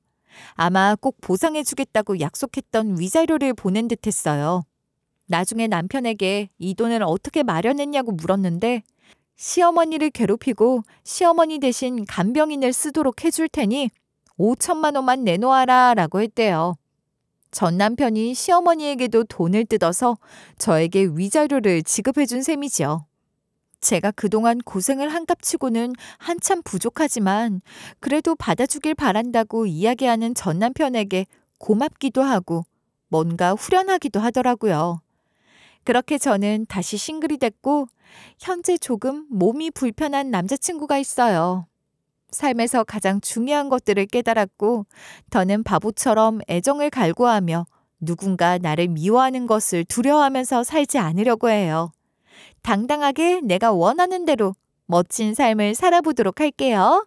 아마 꼭 보상해주겠다고 약속했던 위자료를 보낸 듯했어요. 나중에 남편에게 이 돈을 어떻게 마련했냐고 물었는데 시어머니를 괴롭히고 시어머니 대신 간병인을 쓰도록 해줄 테니 5천만 원만 내놓아라 라고 했대요. 전 남편이 시어머니에게도 돈을 뜯어서 저에게 위자료를 지급해준 셈이죠. 제가 그동안 고생을 한값치고는 한참 부족하지만 그래도 받아주길 바란다고 이야기하는 전 남편에게 고맙기도 하고 뭔가 후련하기도 하더라고요. 그렇게 저는 다시 싱글이 됐고 현재 조금 몸이 불편한 남자친구가 있어요. 삶에서 가장 중요한 것들을 깨달았고 더는 바보처럼 애정을 갈구하며 누군가 나를 미워하는 것을 두려워하면서 살지 않으려고 해요. 당당하게 내가 원하는 대로 멋진 삶을 살아보도록 할게요.